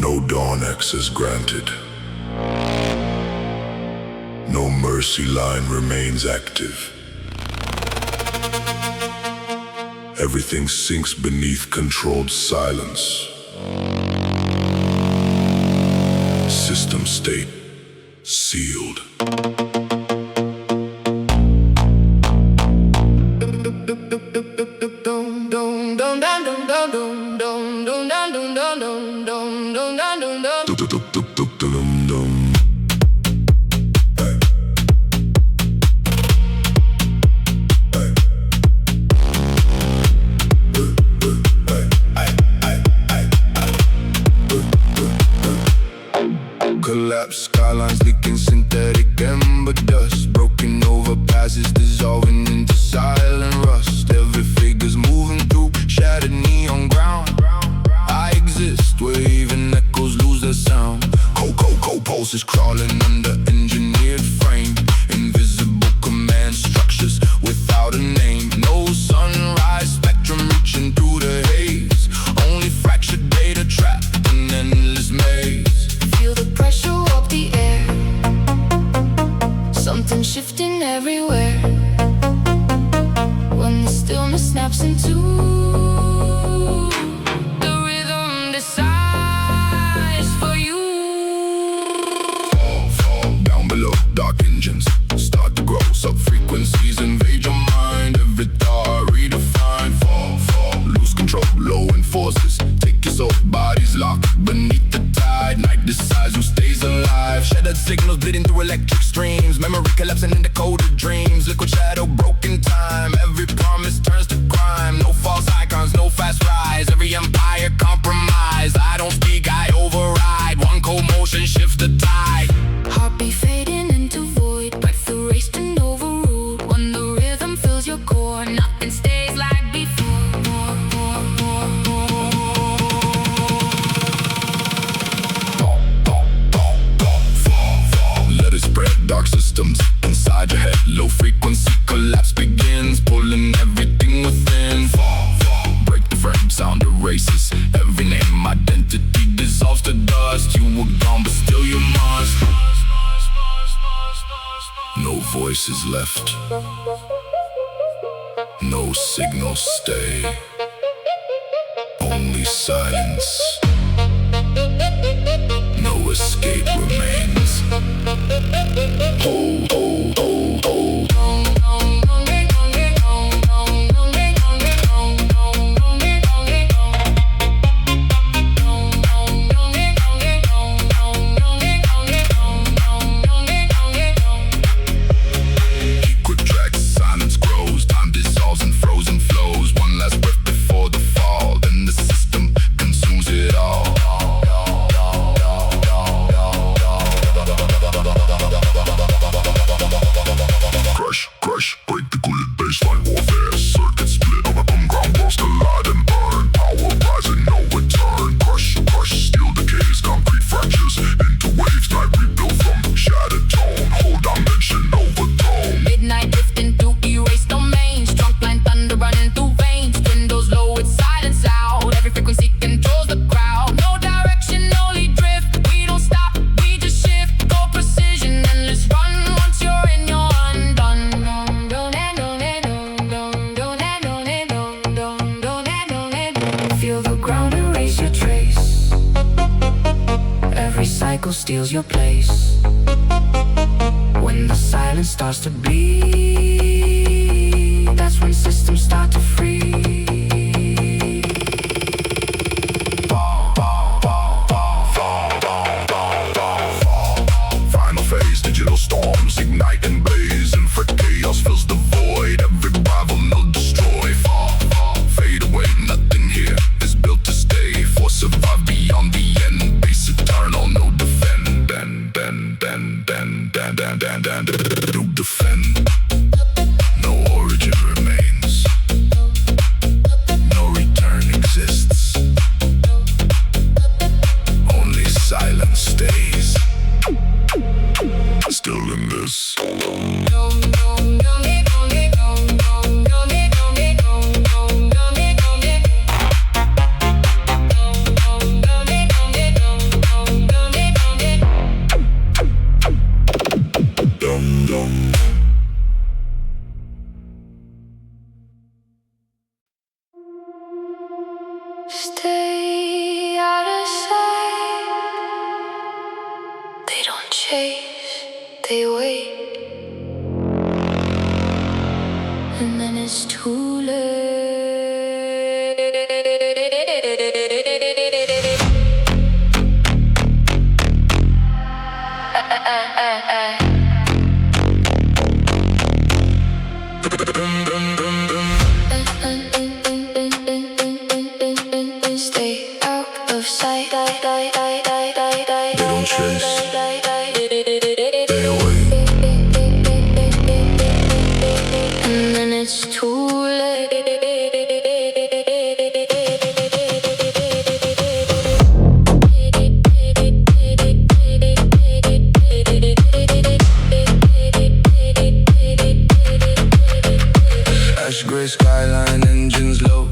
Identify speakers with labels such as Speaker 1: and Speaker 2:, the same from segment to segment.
Speaker 1: No dawn access granted. No mercy line remains active. Everything sinks beneath controlled silence. System state sealed.
Speaker 2: Collapsed skylines leaking synthetic ember dust. Broken over passes dissolving into silent rust. Every figure's moving through shattered neon ground. I exist where even echoes lose their sound. Cold pulses crawling under engineered frame. Invisible command structures without a name. No sunrise spectrum reaching through the haze. Only fractured data trapped in endless maze.
Speaker 3: Feel the pressure of the air. Something shifting everywhere. When the stillness snaps into the rhythm decides for you.
Speaker 2: Fall down below. Dark engines start to grow. Sub-frequencies invade your mind. Every thought redefined. Fall, lose control. Low in forces take your soul. Bodies locked beneath the tide. Night decides who stays alive. Shattered signals bleeding through electric streams. Memory collapsing in decoded dreams. Liquid shadow, broken time. Every promise turns to crime. No false icons, no fast rise. Every empire compromised. I don't speak, I override. One cold motion shifts the tide.
Speaker 3: Heartbeat fading into void. Breath erased and overruled. When the rhythm fills your core, nothing stays like before.
Speaker 2: Let it spread, dark systems inside your head. Low frequency collapse begins, pulling everything within. Fall, break the frame, sound erases every name. Identity dissolves to dust. You were gone, but still you must. No voices left. No signals stay. Only silence. No escape remains. Hold, hold, hold, hold. Quick tracks, silence grows. Time dissolves in frozen flows. One last breath before the fall. Then the system consumes it all. Crush, break the grid, baseline warfare. Circuit split, ground walls collide and burn. Power rising, no return. Crush, steel decays, concrete fractures into waves. Night rebuilt from shattered tone. Whole dimension overthrown.
Speaker 3: Midnight drifting through erased domains. Trunk line thunder running through veins. Windows low with silence out. Every frequency controls the crowd. No direction, only drift. We don't stop, we just shift. Go precision, endless run. Once you're in, you're undone. Feel the ground erase your trace. Every cycle steals your place. When the silence starts to bleed, that's when systems start to freeze.
Speaker 2: Final phase, digital storms ignite and blaze. Infrared chaos fills the void. Every rival will destroy. Fade away, nothing here is built to stay. Force survive beyond the end. Base eternal, no defend. No defend. No origin remains.
Speaker 3: Stay out of sight. They don't chase, they wait. And then it's too late. Stay out of sight.
Speaker 2: They don't chase, they wait.
Speaker 3: And then it's too late.
Speaker 2: Ash gray skyline, engines low.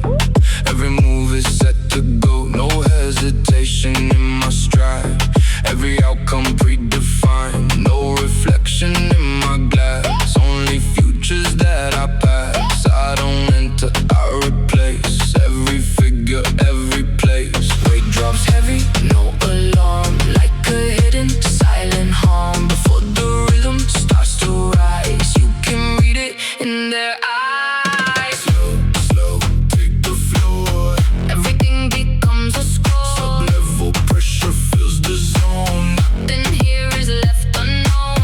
Speaker 2: Every move is set to go. No hesitation in my stride. Every outcome predefined. No reflection in my glass. Only futures that I pass. I don't enter, I replace. Every figure, every place. Weight drops heavy, no alarm. Like a hidden silent harm. Before the rhythm starts to rise, you can read it in their eyes. Slow, take the floor.
Speaker 3: Everything becomes a score.
Speaker 2: Sub-level pressure fills the zone.
Speaker 3: Nothing here is left unknown.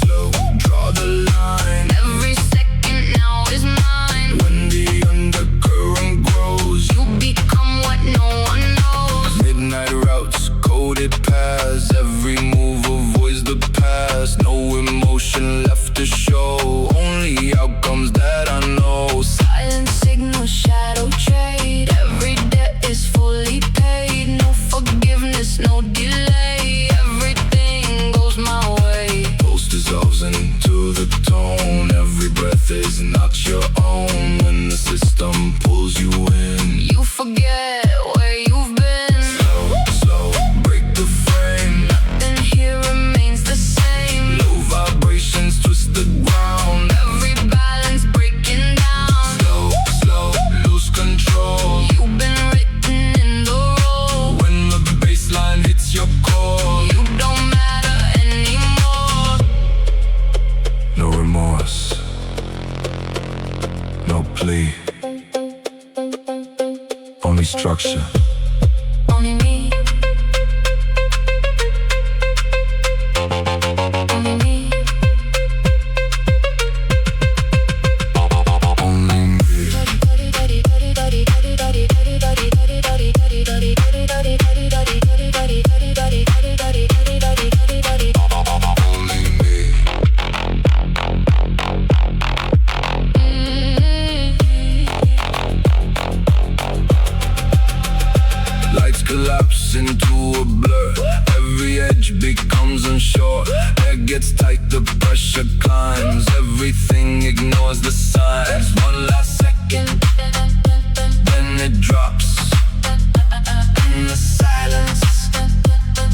Speaker 2: Slow, draw the line.
Speaker 3: Every second now is mine.
Speaker 2: When the undercurrent grows,
Speaker 3: You become what no one knows.
Speaker 2: midnight routes, coded paths. Every move avoids the past. No emotion left to show. Only outcomes that I know.
Speaker 3: Silent signal, shadow trade. Every debt is fully paid. No forgiveness, no delay. Everything goes my way.
Speaker 2: Pulse dissolves into the tone. Every breath is not your own. When the system pulls you in,
Speaker 3: You forget where you've been.
Speaker 2: slow, break the frame.
Speaker 3: Nothing here remains the same.
Speaker 2: Low vibrations twist the ground.
Speaker 3: Every balance breaking down.
Speaker 2: Slow, lose control.
Speaker 3: You've been written in the role.
Speaker 2: When the baseline hits your core,
Speaker 3: You don't matter anymore.
Speaker 2: no remorse, no plea, only structure.
Speaker 3: Only me. Only me.
Speaker 2: Only me. Only me. Lights collapse into a blur. Every edge becomes unsure. Air gets tight, the pressure climbs. Everything ignores the signs. One last second, then it drops. And the silence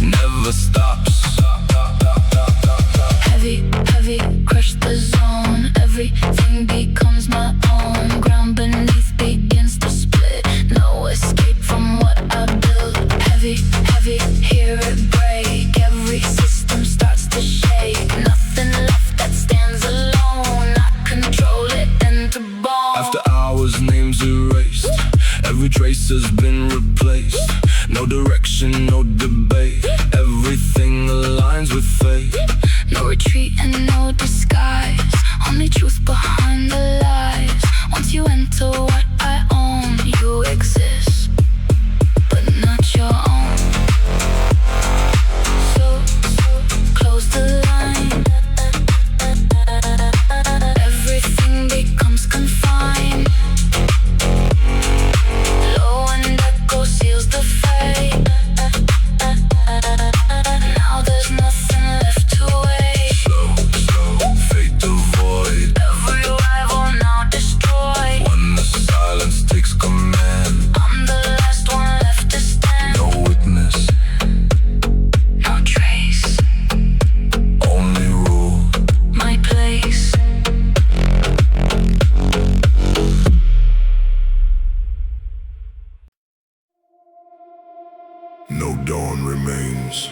Speaker 2: never stops.
Speaker 3: Heavy, crush the zone. Everything becomes my own. Ground beneath begins to split. No escape from what I built. Heavy, hear it break. Every system starts to shake. Nothing left that stands alone. I control it and to bone.
Speaker 2: After hours, names erased. Every trace has been replaced. No direction, no debate. Everything aligns with fate.
Speaker 3: No retreat and no disguise. Only truth behind the lies. Once you enter what I own, you exist, but not your own. So close the line. Everything becomes confined. Low and echo seals the fate. Now there's nothing left to wait.
Speaker 2: Slow, fade the void.
Speaker 3: Every rival now destroyed.
Speaker 2: When the silence takes command,
Speaker 3: I'm
Speaker 1: No dawn remains.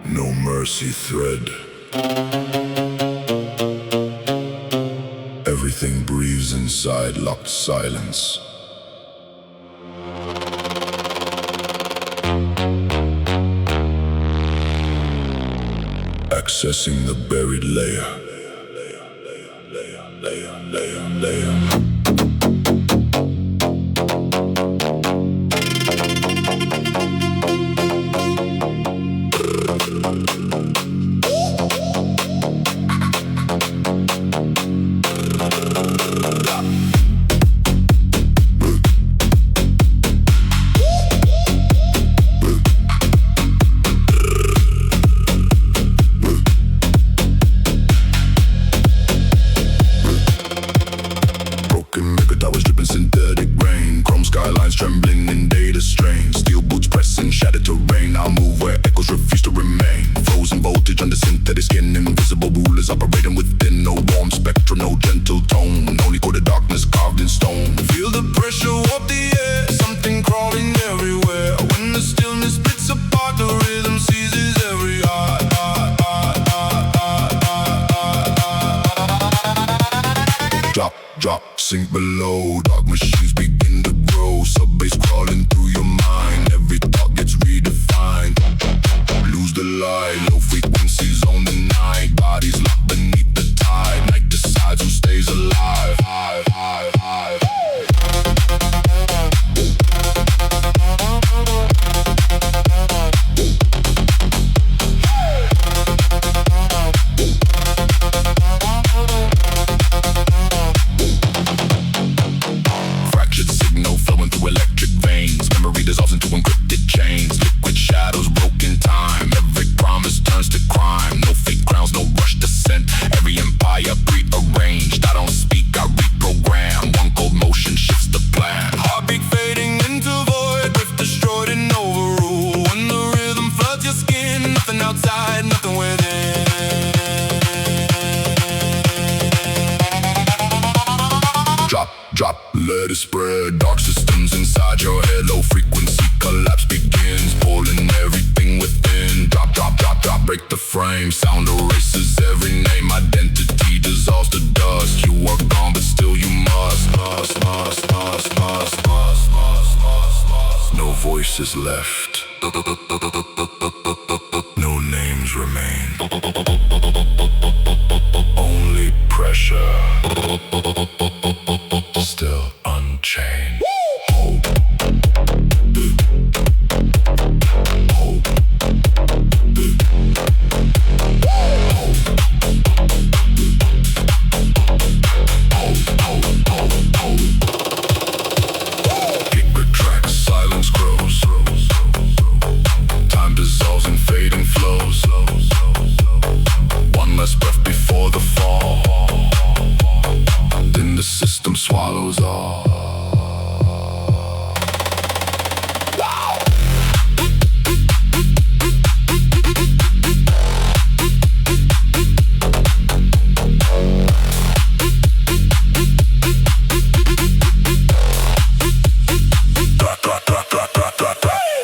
Speaker 1: No mercy thread. Everything breathes inside locked silence. Accessing the buried layer. Sink below, dark machines begin to grow. Sub-bass crawling through your mind. Every thought gets redefined. Lose the light, low frequencies on the night. Bodies locked beneath the tide. Night decides who stays alive. Let it spread, dark systems inside your head. Low frequency collapse begins, pulling everything within. Drop, drop, drop, drop, break the frame. Sound erases every name. Identity dissolves to dust. You are gone, but still you must. No voices left. No names remain. Only pressure. Still unchained. Hope. Hope. Kick the track, silence grows. Time dissolves in fading flows. One last breath before the fall. Then the system swallows all.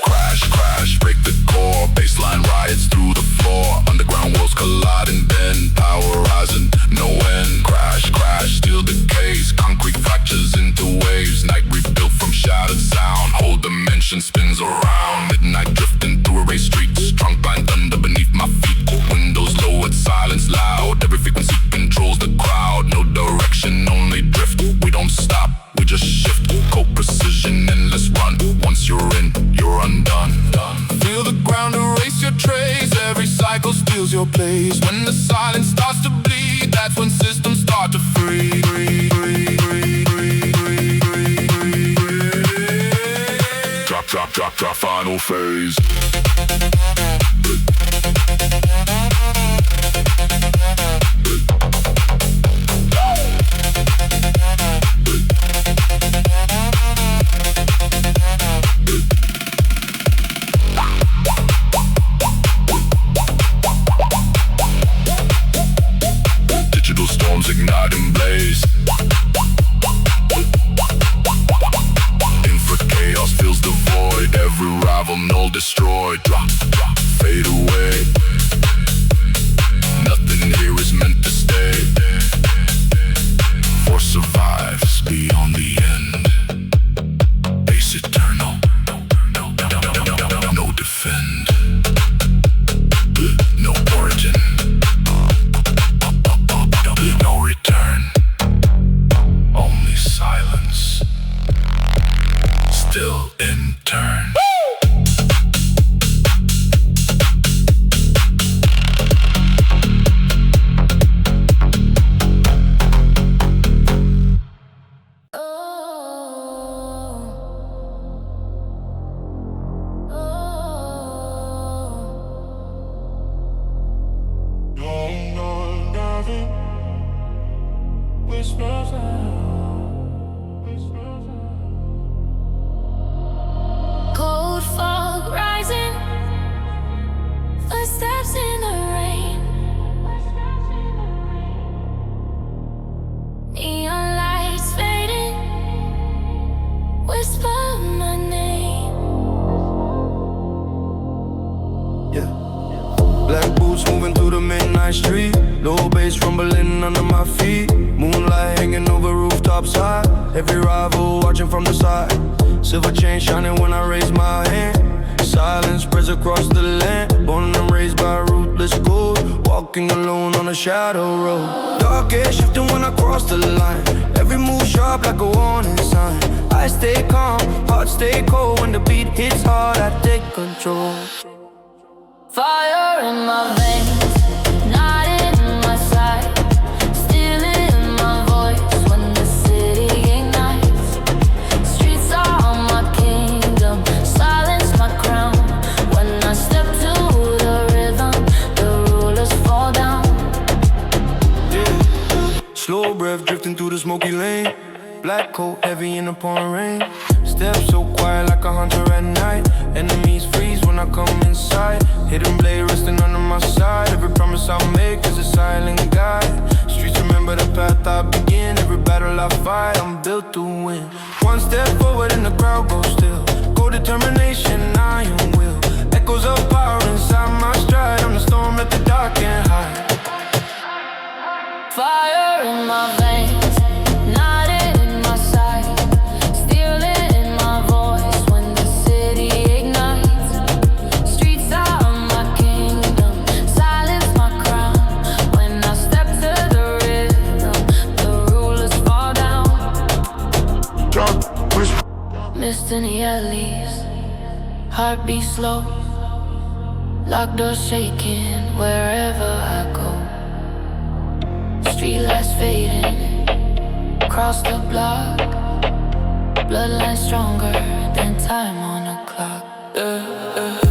Speaker 1: Crash, crash, break the core. Baseline riots through the floor. Underground worlds colliding, then power rising, no end. Crash, crash, steel decays. Concrete fractures into waves. Night rebuilt from shattered sound. Whole dimension spins around. Midnight drifting through erased streets. Trunk line thunder beneath my feet. Windows lowered, silence loud. Every frequency controls the crowd. No direction, only drift. We don't stop, we just shift. Cold precision, endless run. Once you're in, you're undone. Feel the ground erase your trace. Every cycle steals your place. When the silence starts to bleed, that's when systems start to free. Drop, drop, drop, drop, final phase. Digital storms ignite and blaze. Infra chaos fills the void. all destroyed. Drop, drop, fade away. Nothing here is meant to stay. Force survives beyond the end. Base eternal. No defend. No origin. No return. Only silence. Still in turn.
Speaker 3: Cold fog rising, footsteps in the rain. Neon lights fading, whisper my name.
Speaker 4: Yeah. Black boots moving through the midnight street. Low bass rumbling under my feet. Moonlight hanging over rooftops high. Every rival watching from the side. Silver chain shining when I raise my hand. Silence spreads across the land. Born and raised by ruthless gold. Walking alone on a shadow road. Dark air shifting when I cross the line. Every move sharp like a warning sign. I stay calm, heart stay cold. When the beat hits hard, I take control.
Speaker 3: Fire in my veins, not in my sight. Still in my voice when the city ignites. Streets are my kingdom, silence my crown. When I step to the rhythm, the rulers fall down.
Speaker 4: Yeah. Slow breath drifting through the smoky lane. Black coat heavy in the pouring rain. Step so quiet like a hunter at night. Enemies freeze when I come inside. Hidden blade resting under my side. Every promise I make is a silent guide. Streets remember the path I begin. Every battle I fight, I'm built to win. One step forward and the crowd goes still. Go determination, iron will. Echoes of power inside my stride. I'm the storm that the dark can't hide.
Speaker 3: Fire in my veins, not in my sight. Still in my voice when the city ignites. Streets are my kingdom, silence my crown. When I step to the rhythm, the rulers fall down. Mist in the alleys, heartbeat slow. Locked doors shaking wherever I go. Street lights fading, across the block. Bloodline stronger than time on a clock.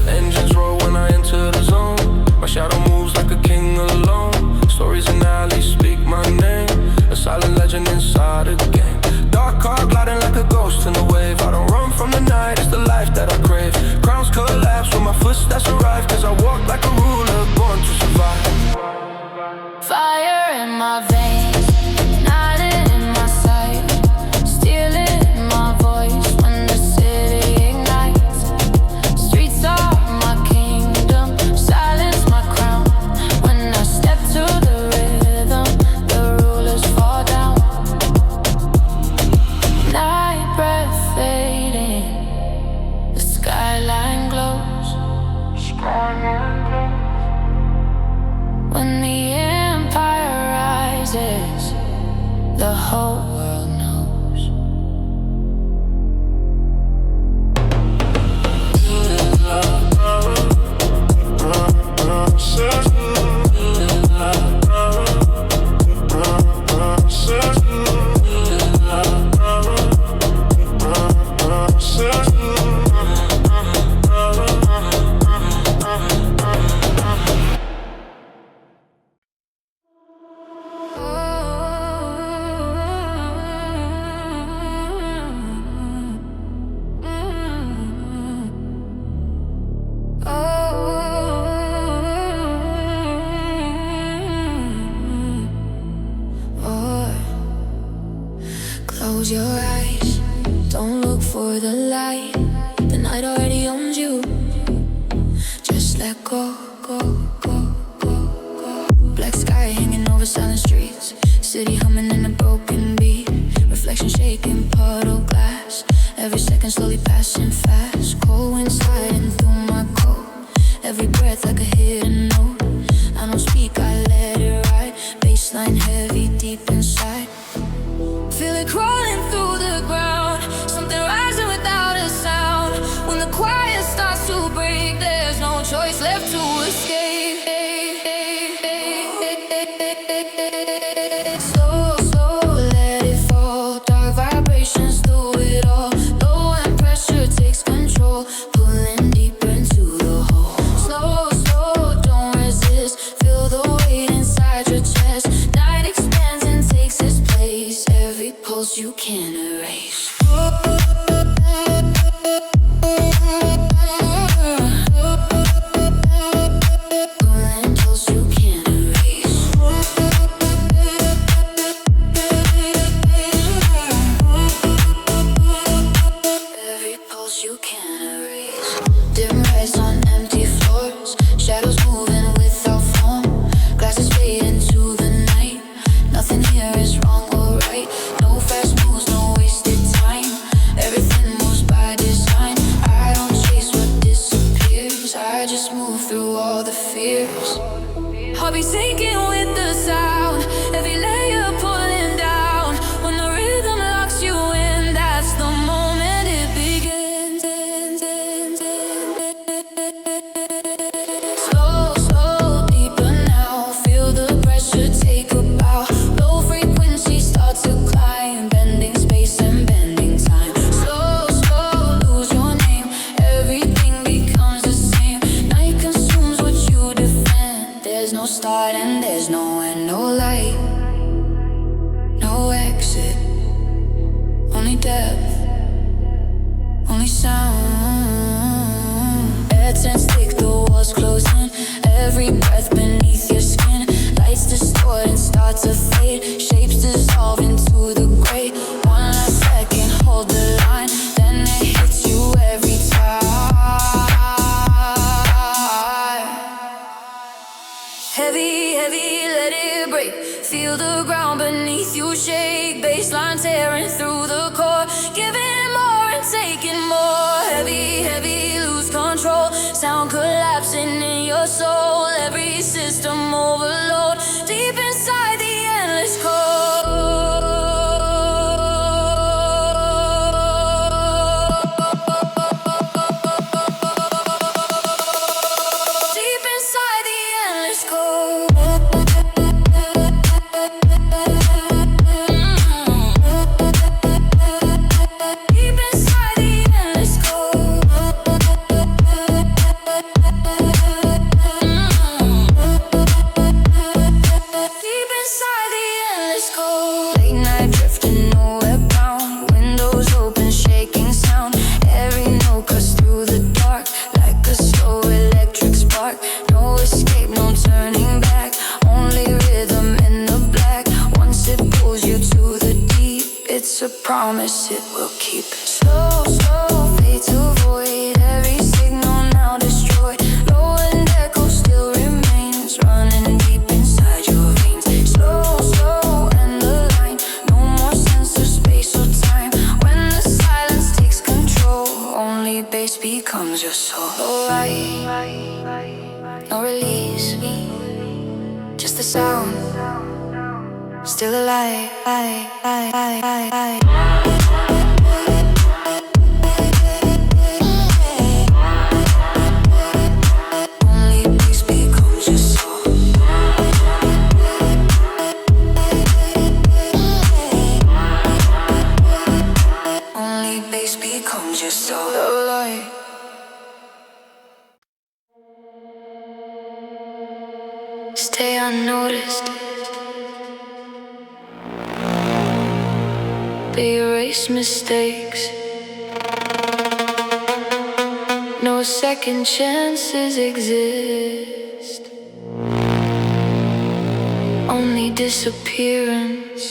Speaker 4: Engines roar when I enter the zone. My shadow moves like a king alone. Stories in alleys speak my name. A silent legend inside a game. Dark car gliding like a ghost in the wave. I don't run from the night, it's the life that I crave. Crowns collapse when my footsteps arrive. Cause I walk like a ruler, born to survive.
Speaker 3: Fire in my veins, not in my sight. Still in my voice when the city ignites. Streets are my kingdom, silence my crown. When I step to the rhythm, the rulers fall down. Night breath fading, the skyline glows. When the empire rises, the whole world knows. Close your eyes, don't look for the light. The night already owns you. let go, go, go, go, go. Black sky hanging over silent streets. City humming in a broken beat. Reflection shaking puddle glass. Every second slowly passing fast. Cold wind sliding through my coat. Every breath like a hidden note. I don't speak, I let it ride. Baseline heavy deep inside. Feel it crawling through the ground. Something rising without a sound. When the quiet starts to break, there's no choice left to escape. Slow, slow, let it fall. Dark vibrations through it all. Low and pressure takes control. Pulling deeper into the hole. Slow, slow, don't resist. Feel the weight inside your chest. Night expands and takes its place. Every pulse you can't erase. Pulling close, you can't erase. Every pulse you can't erase. Dim lights on empty floors. Shadows moving without form. Glasses fade into the night. Nothing here is wrong or right. No fast moves, no wasted time. Everything moves by design. I don't chase what disappears. I just move through all the fears. I'll be sinking with the sound. Every layer pulling down. When the rhythm locks you in, that's the moment it begins. Slow, slow, deeper now. Feel the pressure take a bow. Low frequency start to climb. Bending space and bending time. Slow, slow, lose your name. Everything becomes the same. Night consumes what you defend. There's no start and there's no end. No light, no exit. Only depth, only sound. Air turns thick, the walls close in. Every breath beneath your skin. Lights distort and start to fade. Shapes dissolve into the gray. One last second, hold the line. Then it hits you every time. Heavy, heavy, let it break. Feel the ground beneath you shake. Baseline tearing through the core. Giving more and taking more. Heavy, heavy, lose control. Sound collapsing in your soul. Every system overload. Deep inside the endless cold. Deep inside the endless cold. Deep inside the endless cold. Deep inside the endless cold. Late night drifting, nowhere bound. Windows open, shaking sound. Every note cuts through the dark like a slow electric spark. No escape, no turning back. Only rhythm in the black. Once it pulls you to the deep, it's a promise it will keep. Slow, slow, fade to void. Every signal now destroyed. Low and echo still remains. Running deep inside your veins. Slow, slow, and the line. No more sense of space or time. When the silence takes control, only bass becomes your soul. No light, no release. Just the sound, still alive. Only bass becomes your soul. Only bass becomes your soul. The light. Stay unnoticed. They erase mistakes. No second chances exist. Only disappearance.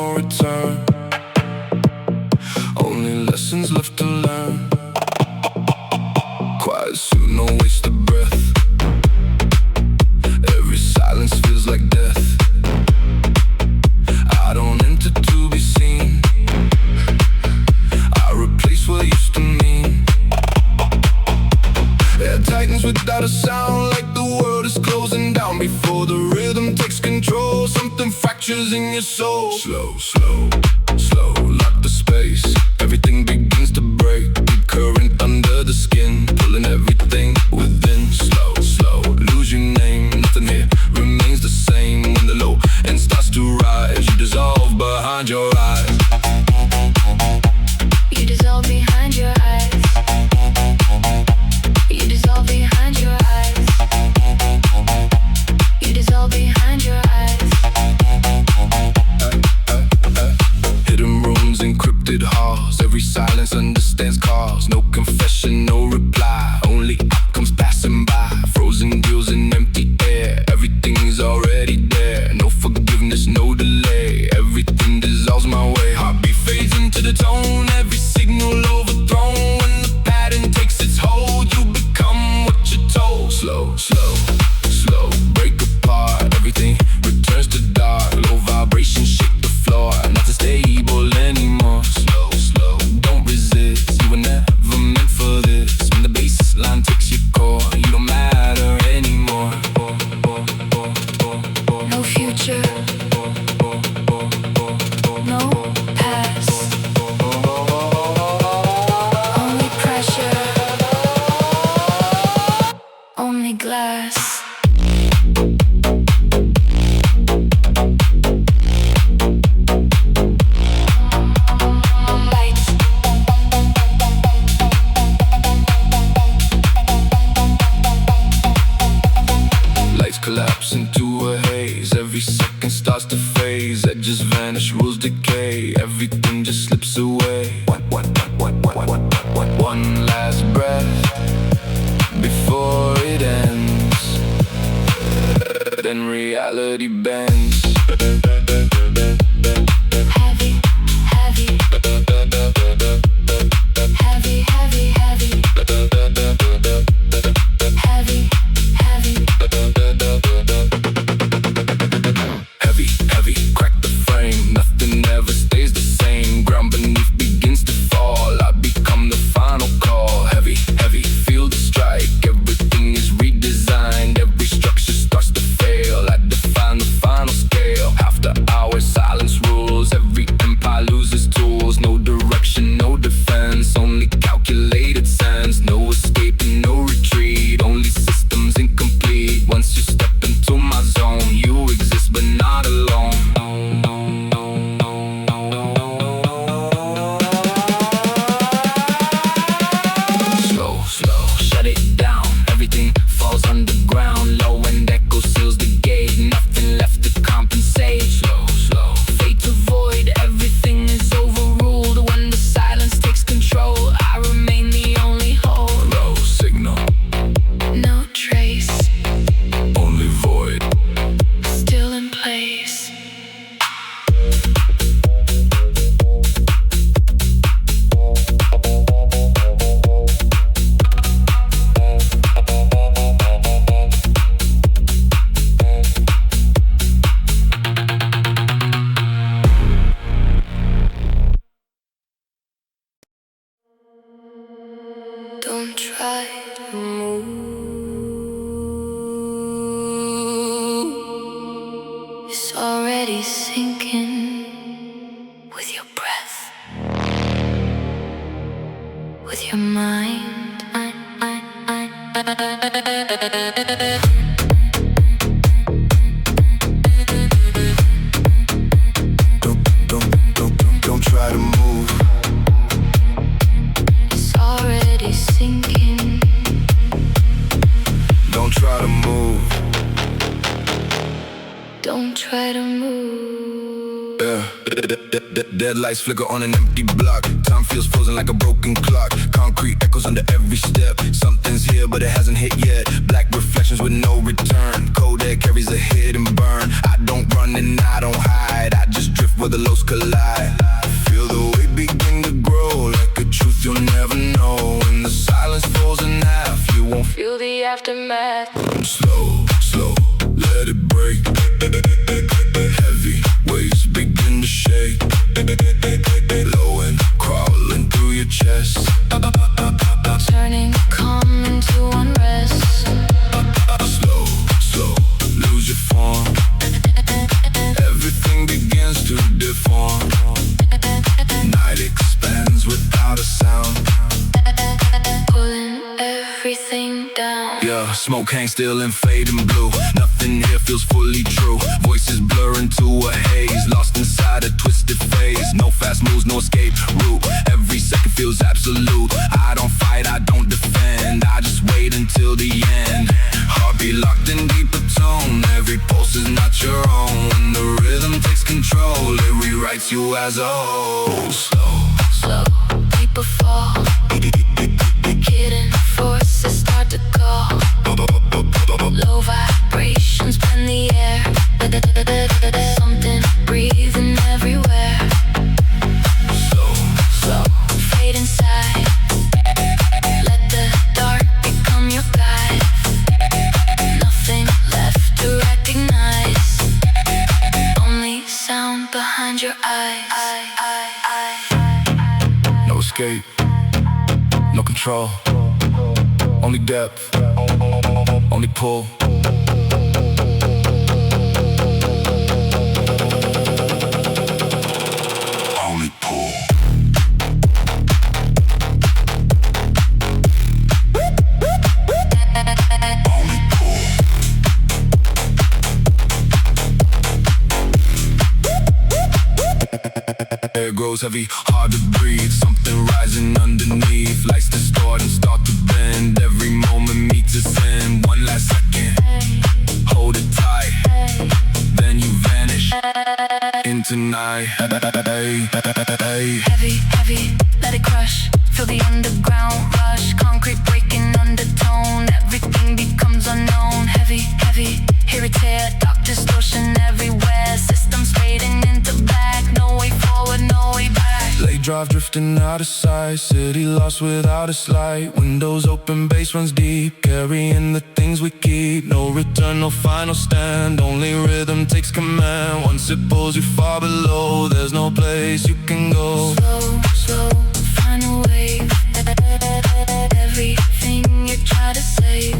Speaker 4: no return. Only lessons left to learn. Quiet suit, no waste of breath. Every silence feels like death. I don't enter to be seen. I replace what used to mean. Air tightens without a sound, like the world is closing down. Before the rhythm takes control, something fractures in your soul. Slow, slow, slow, lock the space. Everything begins to break. Deep current under the skin, pulling everything within. Slow, slow, lose your name. Nothing here remains the same. When the low end starts to rise, you dissolve behind your eyes.
Speaker 3: You dissolve behind your eyes. You dissolve behind your eyes. You dissolve behind your eyes.
Speaker 4: Hidden rooms, encrypted halls. Every silence understands cause. No confession, no reply. Only outcomes passing by. Frozen deals in empty air. Everything is already there. No forgiveness, no delay. Everything dissolves my way. Heartbeat fades into the tone. Every signal overthrown. When the pattern takes its hold, you become what you're told. Slow, slow, slow, break apart. Everything returns to dark. Low vibrations shake the floor. Nothing stable anymore. Slow, slow, don't resist. You were never meant for this. When the baseline takes your core, you don't matter anymore.
Speaker 3: No future. No past. Only pressure. Only glass. Lights.
Speaker 4: Lights collapse into a haze. Every second starts to phase. Edges vanish, rules decay. Everything just slips away. One last breath before it ends. Then reality bends.
Speaker 3: Heavy, heavy. Heavy, heavy, heavy. Heavy, heavy.
Speaker 4: Heavy, heavy, crack the frame. Nothing ever stays the same. Ground beneath begins to fall. I become the final call. Heavy, heavy, feel the strike. Everything is redesigned. Every structure starts to fail. I define the final scale. After hours, silence rules. Every empire loses tools. No direction, no defense. Only calculated sense. No escaping, no retreat. Only systems incomplete. Once you step into my zone, you exist but not alone. Slow, slow, shut it down. Everything falls underground. Low end echo seals the gate. Nothing left to compensate. Slow, slow, fate to void. Everything is overruled. When the silence takes control, I remain the only whole. Low signal,
Speaker 3: No trace.
Speaker 4: only void.
Speaker 3: Still in place. Don't try to move. It's already sinking with your breath, with your mind.
Speaker 4: Don't try to move.
Speaker 3: It's already sinking.
Speaker 4: Don't try to move.
Speaker 3: Don't try to move.
Speaker 4: Yeah. Dead lights flicker on an empty block. Time
Speaker 2: Time feels frozen like a broken clock. Concrete echoes under every step. Something's here but it hasn't hit yet. Black reflections with no return. Cold air carries a hidden burn. I don't run and I don't hide. I just drift where the lows collide. Feel the weight begin to grow, like a truth you'll never know. When the silence falls in half, you won't
Speaker 3: Feel the aftermath.
Speaker 2: slow, slow, let it break. Heavy waves begin to shake. Low and crawling through your chest.
Speaker 3: Turning calm into unrest.
Speaker 2: Slow, slow, lose your form. Everything begins to deform. Night expands without a sound.
Speaker 3: Pulling everything down.
Speaker 2: Yeah, smoke hangs still in fading blue. Nothing here feels fully true. Voices blur into a haze, lost inside a twisted phase. No fast moves, no escape route. Every second feels absolute. I don't fight, I don't defend. I just wait until the end. Heartbeat locked in deeper tone. Every pulse is not your own. When the rhythm takes control, it rewrites you as a whole. Slow,
Speaker 3: Slow, people fall. Hidden forces start to call. Low vibrations bend the air. Something breathing everywhere.
Speaker 2: slow,
Speaker 3: Slow, fade inside. Let the dark become your guide. Nothing left to recognize. Only sound behind your eyes.
Speaker 2: no escape, no control. Only depth, only pull. Only pull. Only pull. Air grows heavy, hard to breathe. Something rising underneath. Lights distort and start to bend. Every moment meets its end. One last second, hold it tight. Then you vanish into night.
Speaker 3: Heavy, heavy, let it crush. Feel the underground rush. Concrete breaking undertone. Everything becomes unknown. Heavy, heavy, hear it tear. Dark distortion everywhere. Systems fading into black. No way forward, no way back.
Speaker 2: Late drive drifting out of sight. City lost without its light. Windows open, bass runs deep. Carrying the things we keep. No return, no final stand. Only rhythm takes command. Once it pulls you far below, there's no place you can go.
Speaker 3: Slow, slow, find a wave. Everything you try to save.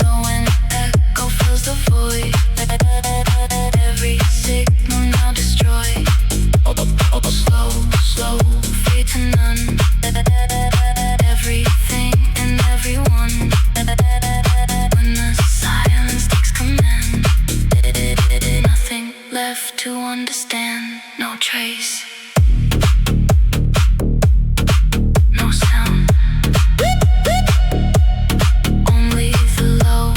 Speaker 3: Low and echo fills the void. Every signal now destroyed. Slow, slow, fade to none. Everything and everyone. When the silence takes command. Nothing left to understand. No trace. No sound. Only the low.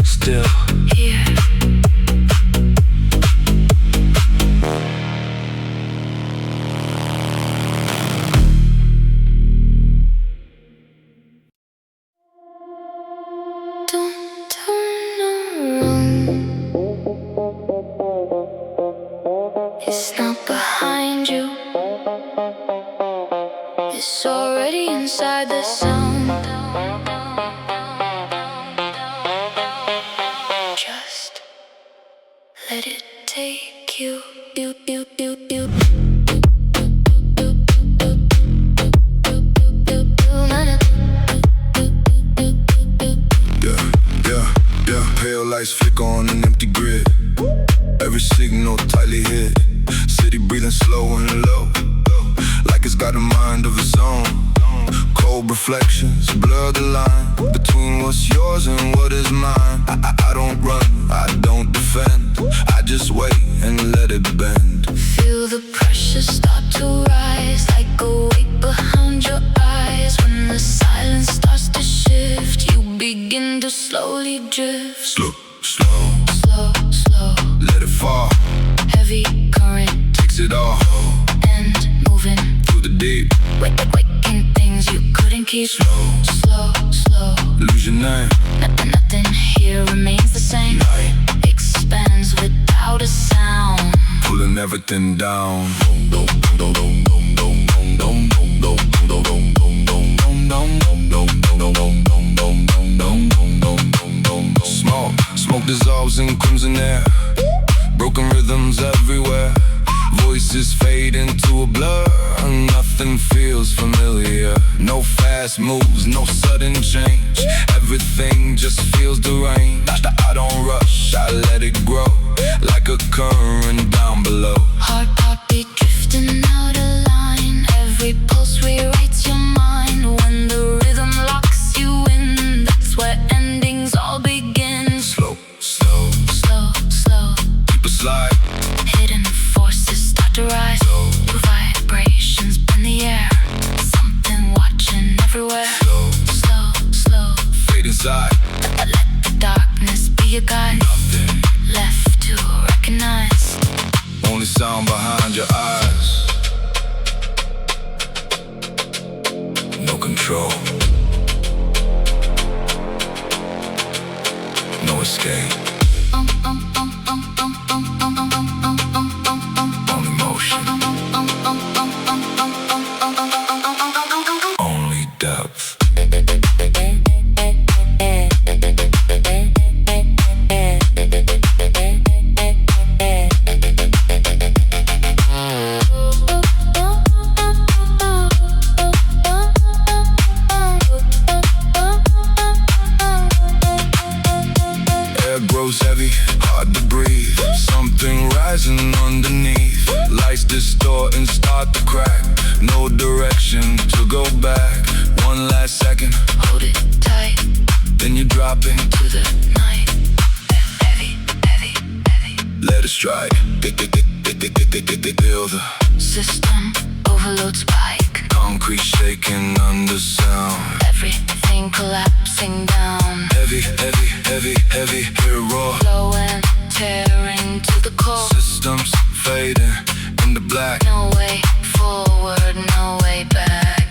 Speaker 2: Still.
Speaker 3: Here. Don't turn around. It's not behind you. It's already inside the sound. Just let it take you.
Speaker 2: Pale lights flicker on an empty grid. Every signal tightly hit. City breathing slow and low, like it's got a mind of its own. Cold reflections blur the line between what's yours and what is mine. I don't run, I don't defend. I just wait and let it bend.
Speaker 3: Feel the pressure start to rise, like a weight behind your eyes. When the silence starts to shift, you begin to slowly drift.
Speaker 2: Slow, slow,
Speaker 3: Slow, slow,
Speaker 2: let it fall.
Speaker 3: heavy current.
Speaker 2: Takes it all. deep.
Speaker 3: Waking things you couldn't keep. Slow,
Speaker 2: Lose your name.
Speaker 3: nothing here remains the same.
Speaker 2: Night.
Speaker 3: Expands without a sound.
Speaker 2: Pulling everything down. Smoke dissolves in crimson air. Broken rhythms everywhere. Voices fade into a blur. Nothing feels familiar. No fast moves, no sudden change. Everything just feels deranged. I don't rush, I let it grow. Like a current down below.
Speaker 3: Heartbeat drifting out of line. Every pulse rewrites your mind. When the rhythm locks you in, that's where endings all begin.
Speaker 2: Slow,
Speaker 3: Slow,
Speaker 2: keep a slide.
Speaker 3: hidden forces start to rise. Vibrations bend the air. Something watching everywhere. Slow,
Speaker 2: Fade inside.
Speaker 3: let the darkness be your guide.
Speaker 2: Nothing,
Speaker 3: Left to recognize.
Speaker 2: only sound behind your eyes. No control. No escape. Only motion. Only depth. Air grows heavy, hard to breathe. Something rising underneath. Lights distort and start to crack. No direction to go back. One last second,
Speaker 3: Hold it tight
Speaker 2: then you're dropping.
Speaker 3: to the night. Heavy.
Speaker 2: Let it strike. Feel the
Speaker 3: System overload spike.
Speaker 2: concrete shaking under sound.
Speaker 3: Everything collapsing down.
Speaker 2: Heavy, hear it roar.
Speaker 3: Slow and tearing to the core.
Speaker 2: Systems fading into black.
Speaker 3: No way forward, no way back.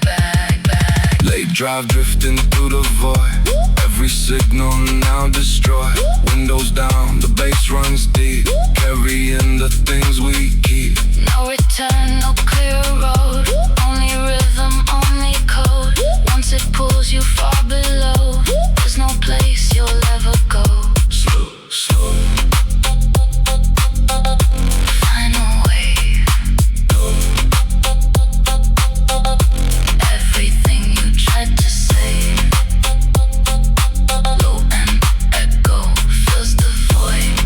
Speaker 2: Late drive drifting through the void. Every signal now destroyed. Windows down, the bass runs deep. Carrying the things we keep.
Speaker 3: No return, no clear road. Only rhythm, only code. Once it pulls you far below, there's no place you'll ever go.
Speaker 2: Slow.
Speaker 3: Final wave. Everything you tried to say. Low and echo fills the void.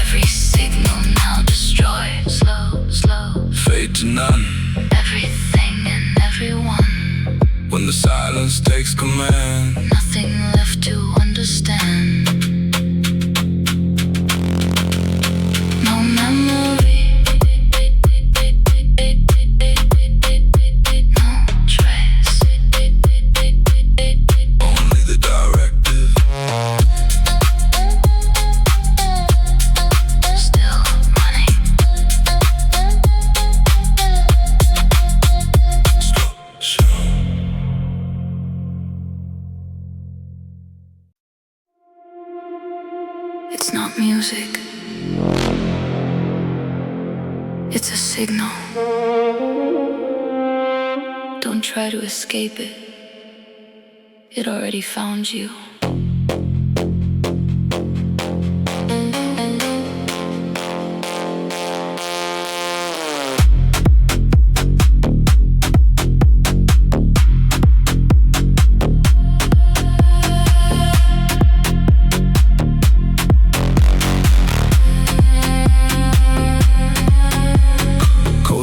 Speaker 3: Every signal now destroyed. Slow.
Speaker 2: Fade to none.
Speaker 3: Everything and everyone.
Speaker 2: When the silence takes command.
Speaker 3: Nothing left to understand. No memory. No trace.
Speaker 2: Only the directive.
Speaker 3: Still running.
Speaker 2: Slow.
Speaker 3: It's not music. It's a signal. Don't try to escape it. It already found you.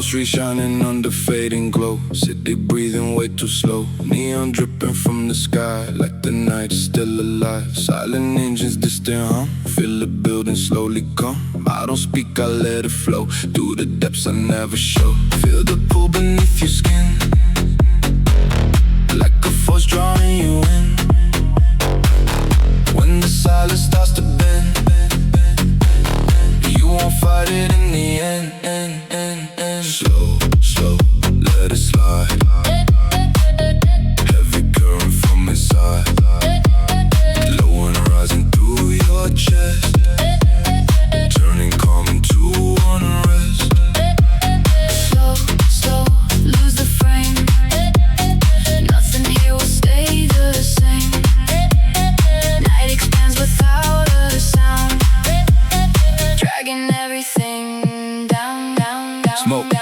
Speaker 2: Street shining under fading glow. City breathing way too slow. Neon dripping from the sky like the night's still alive. Silent engines distant hum. Feel the building slowly come. I don't speak, I let it flow. Through the depths I never show. Feel the pull beneath your skin. Like a force drawing you in. When the silence starts to bend, you won't fight it in the end. Slow.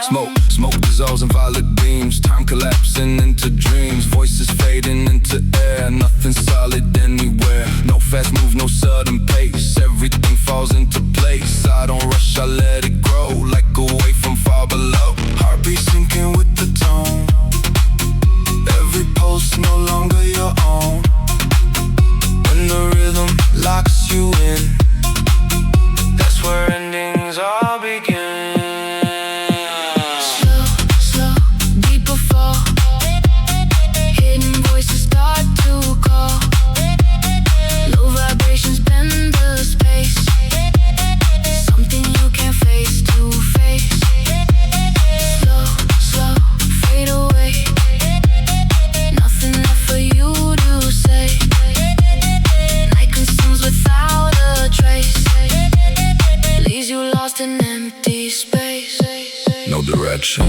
Speaker 2: Smoke dissolves in violet beams. Time collapsing into dreams. Voices fading into air. Nothing solid anywhere. No fast move, no sudden pace. Everything falls into place. I don't rush, I let it grow. Like a wave from far below. Heartbeat sinking with the tone. Every pulse no longer your own. When the rhythm locks you in, that's where endings all begin.
Speaker 3: Slow, slow, deeper fall. Hidden voices start to call. Low vibrations bend the space. Something you can't face to face. Slow, slow, fade away. Nothing left for you to say. Night consumes without a trace. Leaves you lost in empty space.
Speaker 2: No direction,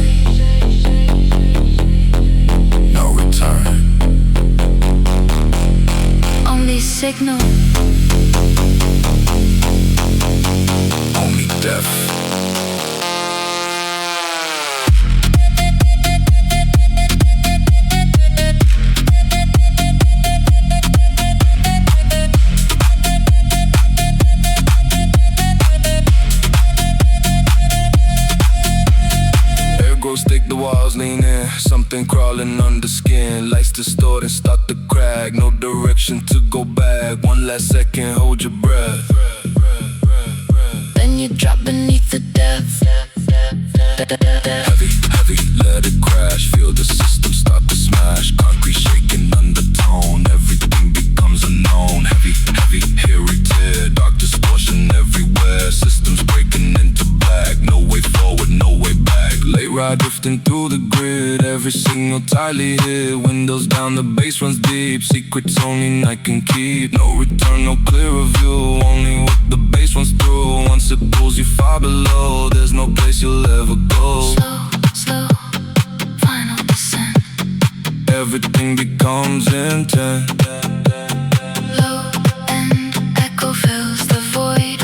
Speaker 2: no return.
Speaker 3: Only signal.
Speaker 2: Only death. Stick the walls, lean in. Something crawling under skin. Lights distort and start to crack. No direction to go back. One last second, hold your breath.
Speaker 3: Then you drop beneath the depth.
Speaker 2: Heavy, heavy, let it crash. Feel the system start to smash. Concrete shaking undertone. Everything becomes unknown. Heavy, heavy, hear it tear. Dark distortion everywhere. Systems breaking into black. No way forward, no way back. Late ride drifting through the grid. Every signal tightly hit. Windows down, the bass runs deep. Secrets only night can keep. No return, no clearer view. Only what the bass runs through. Once it pulls you far below, there's no place you'll ever go.
Speaker 3: Slow, slow, final descent.
Speaker 2: Everything becomes intent.
Speaker 3: Low end echo fills the void.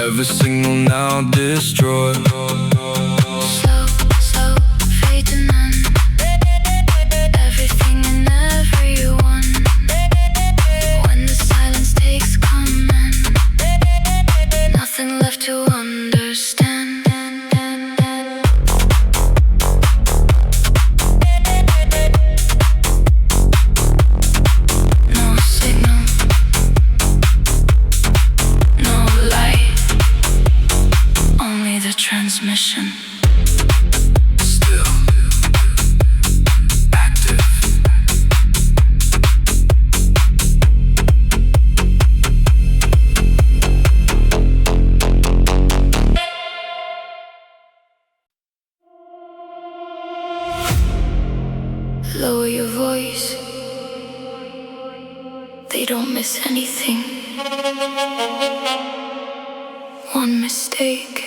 Speaker 2: Every signal now destroyed.
Speaker 3: Slow, slow, fade to none. Everything and everyone. When the silence takes command, nothing left to understand. No signal, no light, only the transmission.
Speaker 2: Still active.
Speaker 3: Lower your voice. They don't miss anything. One mistake,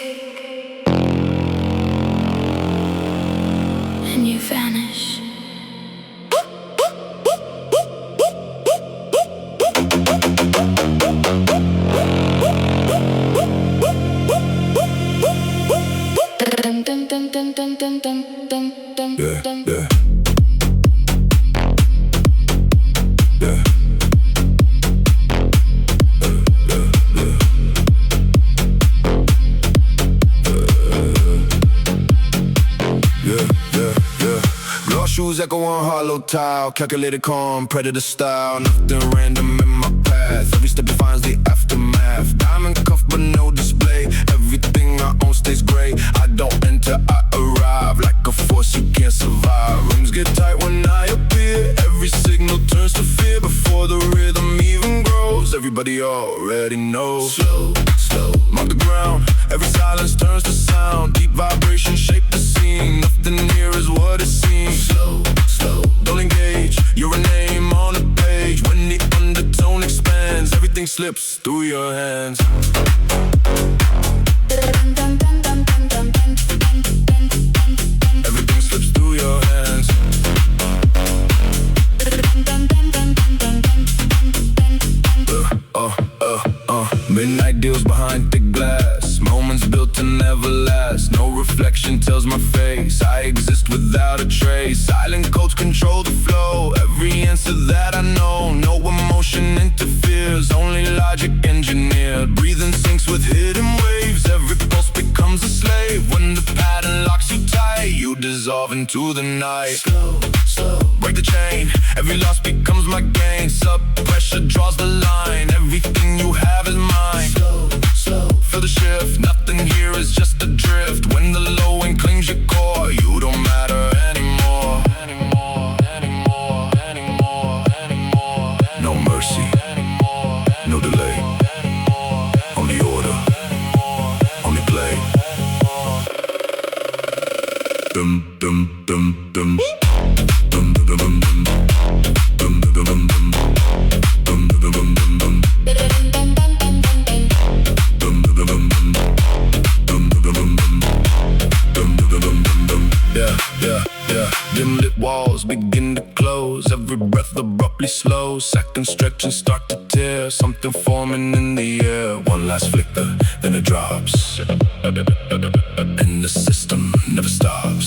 Speaker 3: and you vanish.
Speaker 2: Yeah, yeah. Yeah. Shoes echo on hollow tile. Calculated calm, predator style. Nothing random in my path. Every step defines the aftermath. Diamond cuff but no display. Everything I own stays gray. I don't enter, I arrive. Like a force you can't survive. Rooms get tight when I appear. Every signal turns to fear before the rhythm even grows. Everybody already knows. Slow, slow, mark the ground. Every silence turns to sound. Deep vibration shape the scene. Nothing here is what it seems. Slow, slow, don't engage. You're a name on a page. When the undertone expands, everything slips through your hands. space. Silent codes control the flow. Every answer that I know, no emotion interferes, only logic engineered. Breathing syncs with hidden waves. Every pulse becomes a slave. When the pattern locks you tight, you dissolve into the night. Slow, slow, break the chain. Every loss becomes my gain. Sub pressure draws the line. Everything you have is mine. Slow, slow, feel the shift. Nothing here is just a drift. When the low end claims your core, you don't matter anymore. No mercy, no delay. Only order, only play. Dum dum dum dum. Dum dum dum dum. Dum dum dum dum. Dum dum dum dum dum. Dum dum dum dum. Dum dum dum dum. Dum dum dum dum dum. Yeah, yeah, yeah. Dim lit walls begin to close. Every breath abruptly slows. Seconds stretch and start to tear. Something forming in the air. One last flicker, then it drops. And the system never stops.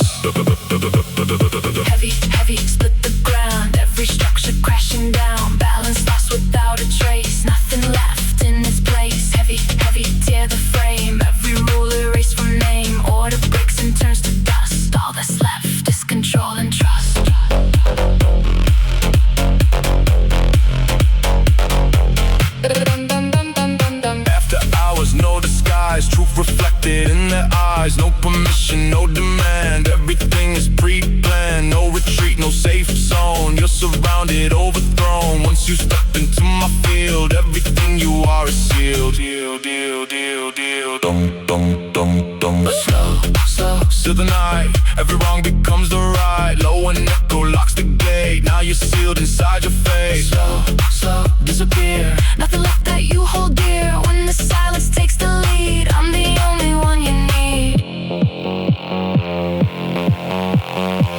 Speaker 3: Heavy, heavy, split the ground. Every structure crashing down. Balance lost without a trace. Nothing left in its place. Heavy, heavy, tear the frame. Every rule erased from name. Order breaks and turns to dust. All that's left is control and trust.
Speaker 2: After hours, no disguise. Truth reflected in their eyes. No permission, no demand. Everything is pre-planned. No retreat, no safe zone. You're surrounded, overthrown. Once you step into my field, everything you are is sealed. Deal, deal, deal, deal. Dum, dum, dum, dum.
Speaker 3: Slow, slow,
Speaker 2: To the night, every wrong becomes the right. Low and echo locks the gate. Now you're sealed inside your face.
Speaker 3: slow, slow, disappear. Nothing left that you hold dear. When the silence takes the lead, I'm the only one you need.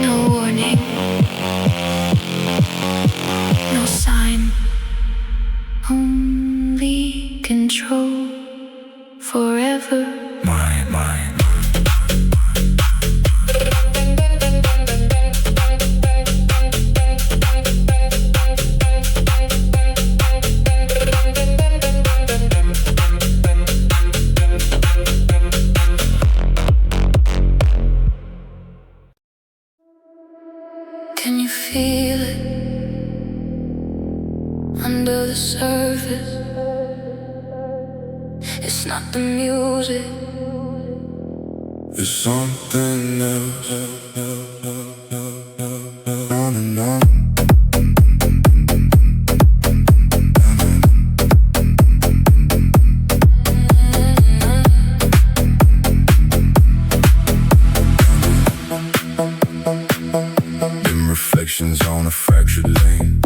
Speaker 3: No warning, no sign, only control forever.
Speaker 2: Mine, mine.
Speaker 3: Can you feel it under the surface? It's not the music.
Speaker 2: It's something else. On and on. Dim reflections on a fractured lane.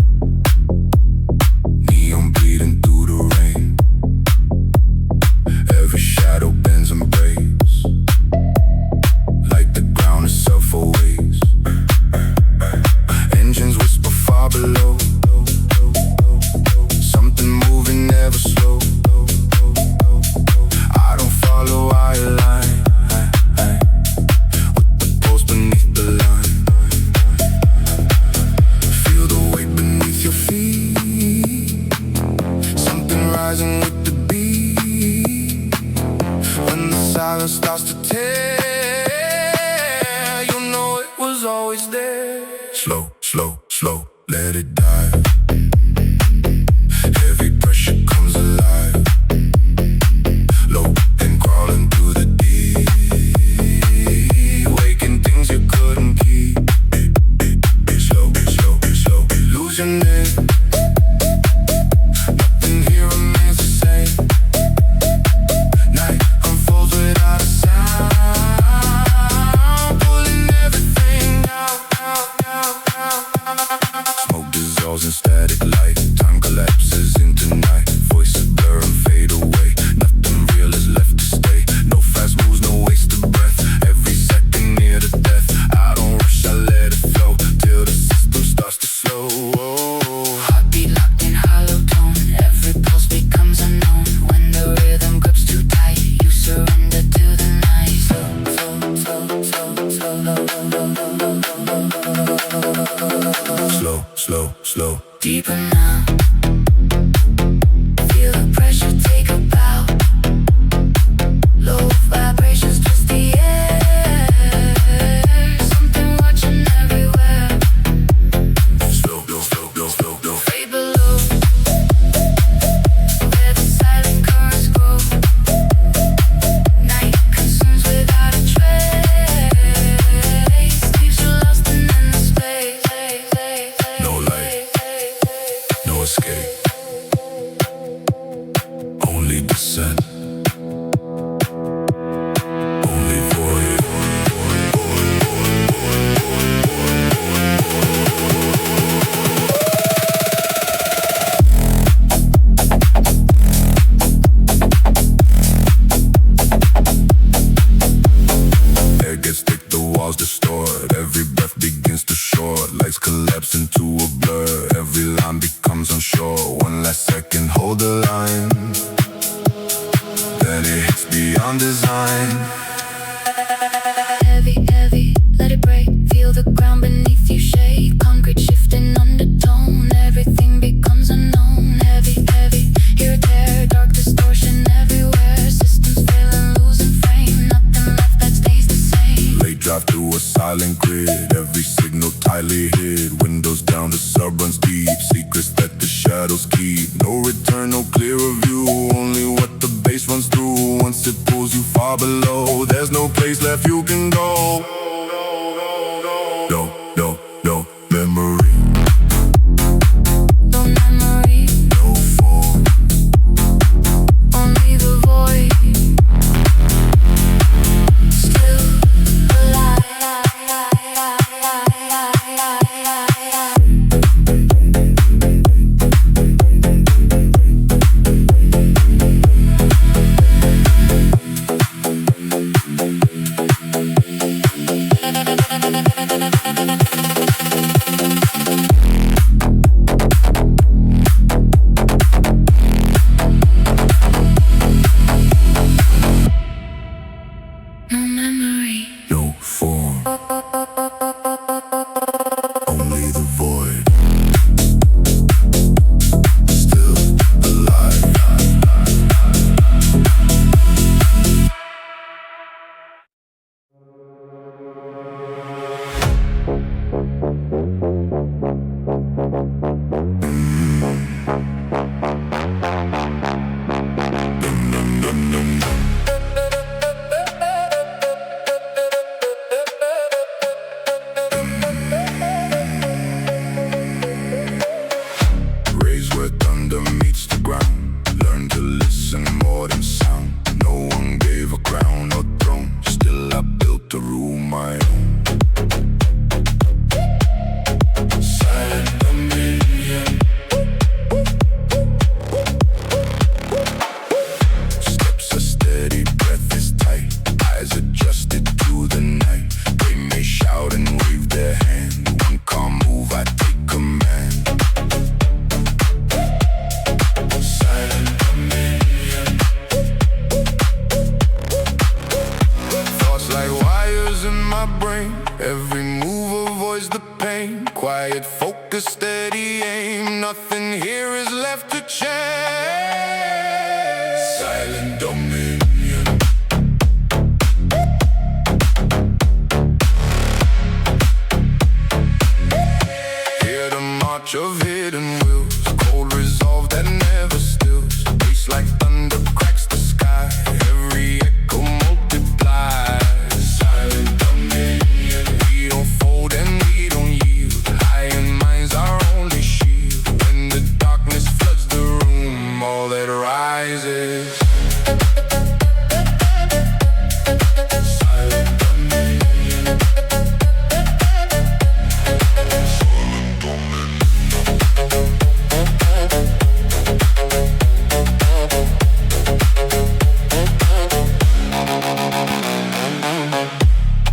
Speaker 2: Neon bleeding through the rain. Every shadow bends and breaks. Like the ground itself awaits. Engines whisper far below. Something moving never slow. I don't follow, I align. With the pulse beneath the line. Feel the weight beneath your feet. Something rising with the beat. When the silence starts to tear, you know it was always there. Slow, slow, slow, let it die. Heavy pressure comes alive. Low and crawling through the deep. Waking things you couldn't keep. Slow, slow, slow, lose your name. Nothing here remains the same. Night unfolds without a sound. Pulling everything out. Smoke dissolves. slow.
Speaker 3: Deeper now. Feel the pressure take a bow. Low vibrations twist the air. Something watching everywhere.
Speaker 2: Slow, slow, slow, slow, slow, slow.
Speaker 3: Way below, where the silent currents grow. Night consumes without a trace. Leaves you lost in endless space.
Speaker 2: No light, no escape. Only descent. Only void. Air gets thick, the walls distort. Every breath begins to short. Lights collapse into a blur. Every line becomes unsure. One last second, hold the line. Then it hits beyond design.
Speaker 3: Heavy, heavy, let it break. Feel the ground beneath you shake. Concrete shifting undertone. Everything becomes unknown. Heavy, heavy, here or there. Dark distortion everywhere. Systems failing, losing frame. Nothing left that stays the same.
Speaker 2: Late drive through a silent grid. Every signal tightly hid. Windows down, the sub runs deep. Secrets that the shadows keep. No return, no clearer view. Only what the bass runs through. Once it pulls you far below, there's no place left you can go. No, no, no memory.
Speaker 3: No memory,
Speaker 2: No form.
Speaker 3: only the void. Still alive. No memory.
Speaker 2: No form. Only the void. Still alive. Raise where thunder meets the ground. Learn to listen more than sound. No one gave a crown or throne. Still I built to rule my own. Silent dominion. Steps are steady, breath is tight. Eyes adjusted to the night. They may shout and wave their hand. One calm move, I take command. Silent dominion. Thoughts like wires in my brain. Every move avoids the pain. Quiet focus, steady aim. Nothing here is left to change. Silent dominion. Hear the march of hidden wills. Cold resolve that never stills. Bass like thunder cracks the sky. Every echo multiplies. Silent dominion. We don't fold and we don't yield. Iron minds our only shield. When the darkness floods the room, all that rises. Silent dominion.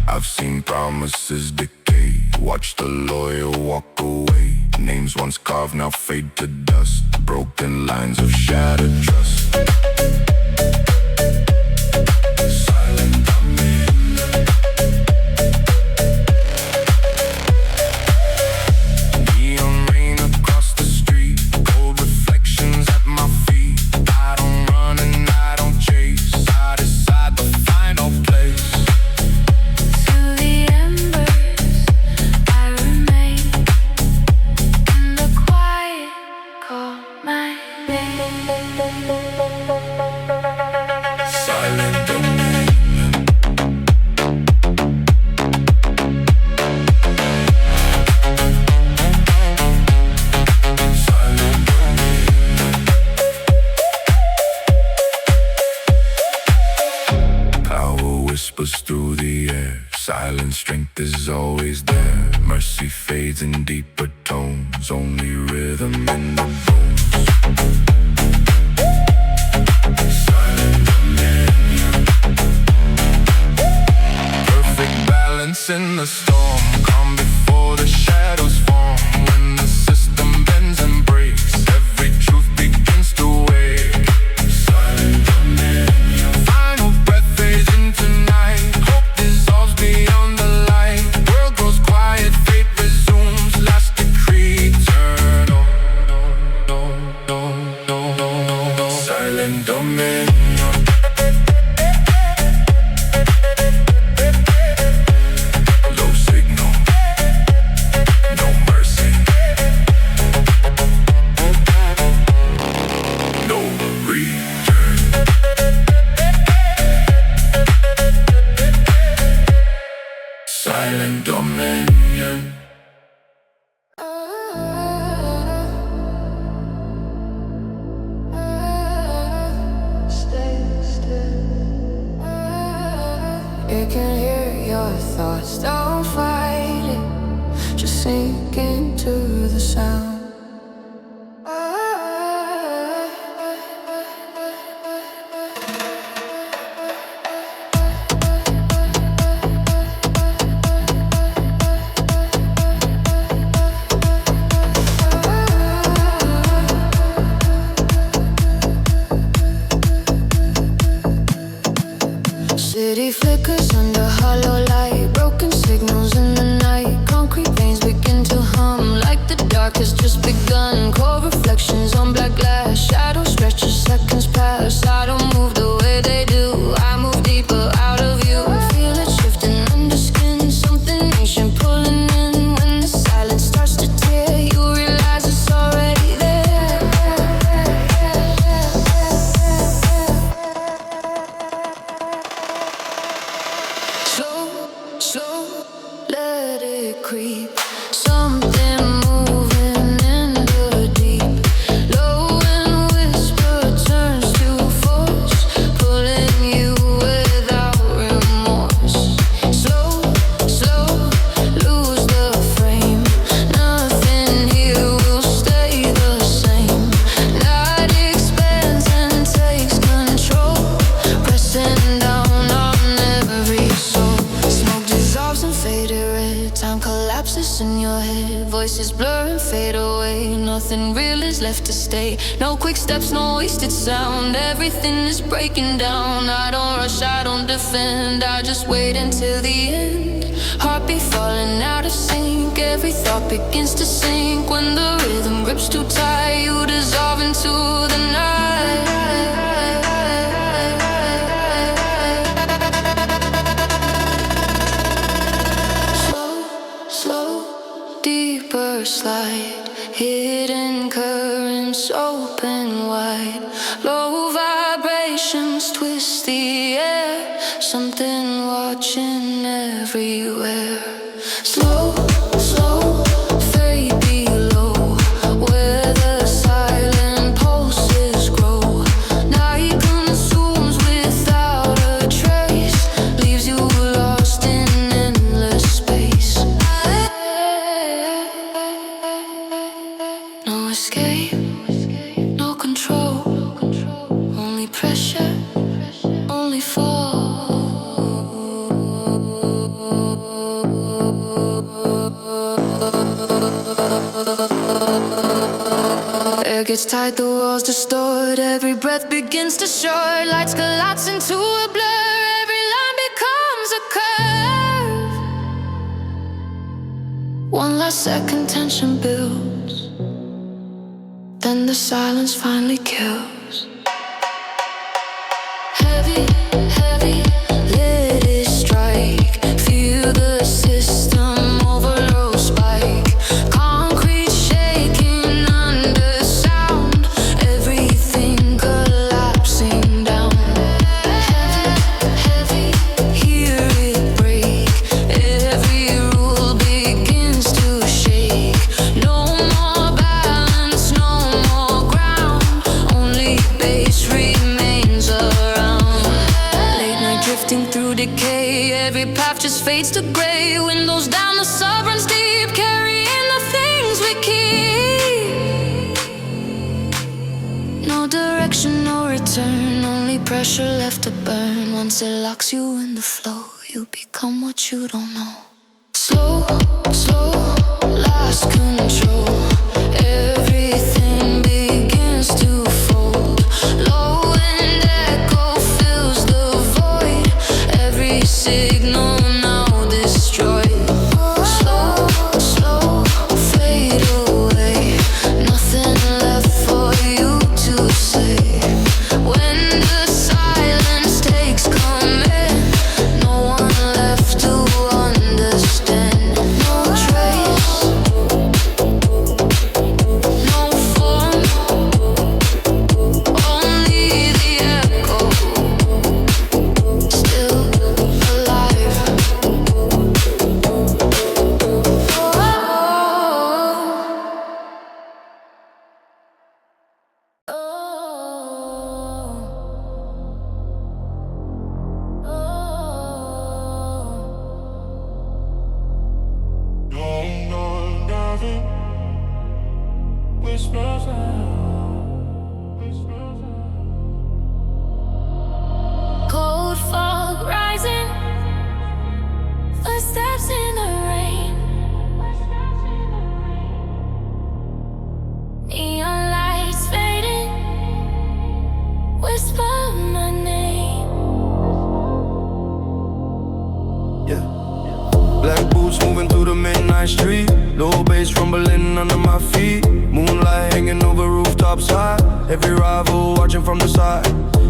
Speaker 2: I've seen promises decay. Watch the lawyer walk away. Names once carved now fade to dust. Broken lines of shattered trust. Silent dominion. Neon rain across
Speaker 1: whispers through the air. Silent strength is always there. Mercy fades in deeper tones. Only rhythm in the bones. Silent dominion. Perfect balance in the storm. Calm before the shadows form. When the system bends and breaks, every truth begins to wake. Silent dominion. Final breath fades into night. Hope dissolves beyond the light. World grows quiet, fate resumes. Last decree eternal. Silent dominion. Low signal. No mercy. No return. Silent dominion.
Speaker 3: You can hear your thoughts, don't fight it. Just sink into the sound. City flickers under hollow light. Broken signals in the night. Concrete veins begin to hum like the dark has just begun. Cold reflections on black glass. Shadow stretches, seconds pass. I don't move the way they do. I move deeper out of you. Feel it shifting under skin. Something ancient pulling in. When the silence starts to tear, you realize it's already there. Slow, let it creep. Something moving in the deep. Low and whisper turns to force, pulling you without remorse. Slow, lose the frame. Nothing here will stay the same. Night expands and takes control, pressing down on every soul. Smoke dissolves and faded red. Time collapses in your head. Voices blur and fade away. Nothing real is left to stay. No quick steps, no wasted sound. Everything is breaking down. I don't rush, I don't defend. I just wait until the end. Heartbeat falling out of sync. Every thought begins to sink. When the rhythm grips too tight, you dissolve into the night. Slow, deeper slide. Hidden currents open wide. Low vibrations twist the air. Something watching everywhere. Slow, fade below. Where the silent pulses grow. Night consumes without a trace. Leaves you lost in endless space. No escape, no control. Only pressure, only fall. Air gets tight, the walls distort. Every breath begins to short. Lights collapse into a blur. Every line becomes a curve. One last second, tension builds. Then the silence finally kills. Heavy, let it strike. Feel the system overload spike. Concrete shaking under sound. Everything collapsing down. Heavy, hear it break. Every rule begins to shake. No more balance, no more ground. Only sifting through decay. Every path just fades to gray. Windows down, the sub runs deep, carrying the things we keep. No direction, no return, only pressure left to burn. Once it locks you in the flow, you become what you don't know. Slow, slow, lost control. Everything begins to fold. Low and echo fills the void. Every signal now destroyed. Slow, slow, fade away. Nothing left for you to say. When the silence takes command, no one left to understand. No trace, no form, only the echo, still alive. Cold fog rising, footsteps in the rain. Neon lights fading, whisper my name.
Speaker 4: Yeah. Black boots moving through the midnight street. Low bass rumbling under my feet. Moonlight hanging over rooftops high. Every rival watching from the side.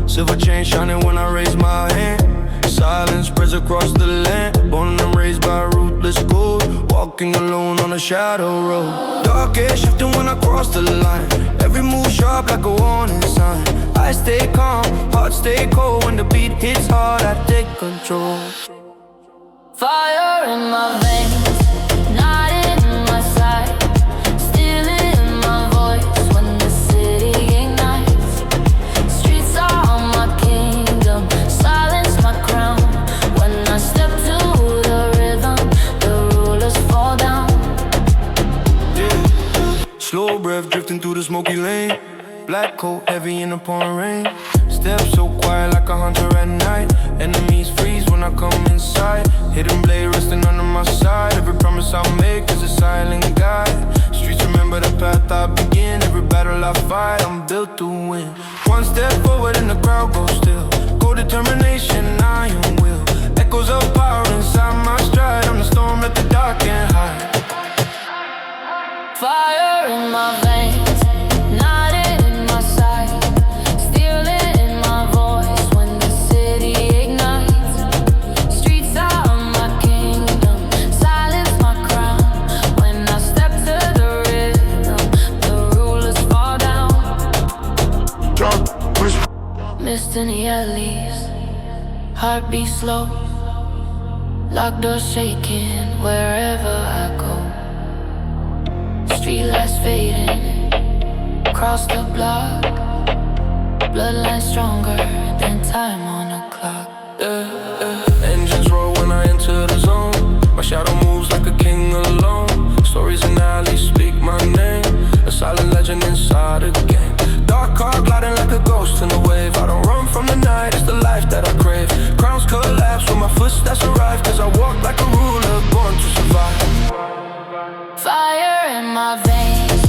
Speaker 4: Silver chain shining when I raise my hand. Silence spreads across the land. Born and raised by ruthless gold. Walking alone on a shadow road. Dark air shifting when I cross the line. Every move sharp like a warning sign. I stay calm, heart stay cold. When the beat hits hard, I take control.
Speaker 3: Fire in my veins, not in my sight. Still in my voice when the city ignites. Streets are my kingdom, silence my crown. When I step to the rhythm, the rulers fall down.
Speaker 4: Yeah. Slow breath drifting through the smoky lane. Black coat heavy in the pouring rain. Steps so quiet like a hunter at night. Enemies freeze when I come inside. Hidden blade resting under my side. Every promise I make is a silent guide. Streets remember the path I begin. Every battle I fight, I'm built to win. One step forward and the crowd goes still. Cold determination, iron will. Echoes of power inside my stride. I'm the storm, let the dark can't hide.
Speaker 3: Fire in my veins, not in my sight. Still in my voice when the city ignites. Streets are my kingdom, silence my crown. When I step to the rhythm, the rulers fall down. Mist in the alleys, heartbeat slow. Locked doors shaking wherever I go. Street lights fading, across the block. Bloodline stronger than time on a clock.
Speaker 4: Engines roar when I enter the zone. My shadow moves like a king alone. Stories in alleys speak my name. A silent legend inside a game. Dark car gliding like a ghost in a wave. I don't run from the night, it's the life that I crave. Crowns collapse when my footsteps arrive. Cause I walk like a ruler, born to survive.
Speaker 3: Fire in my veins,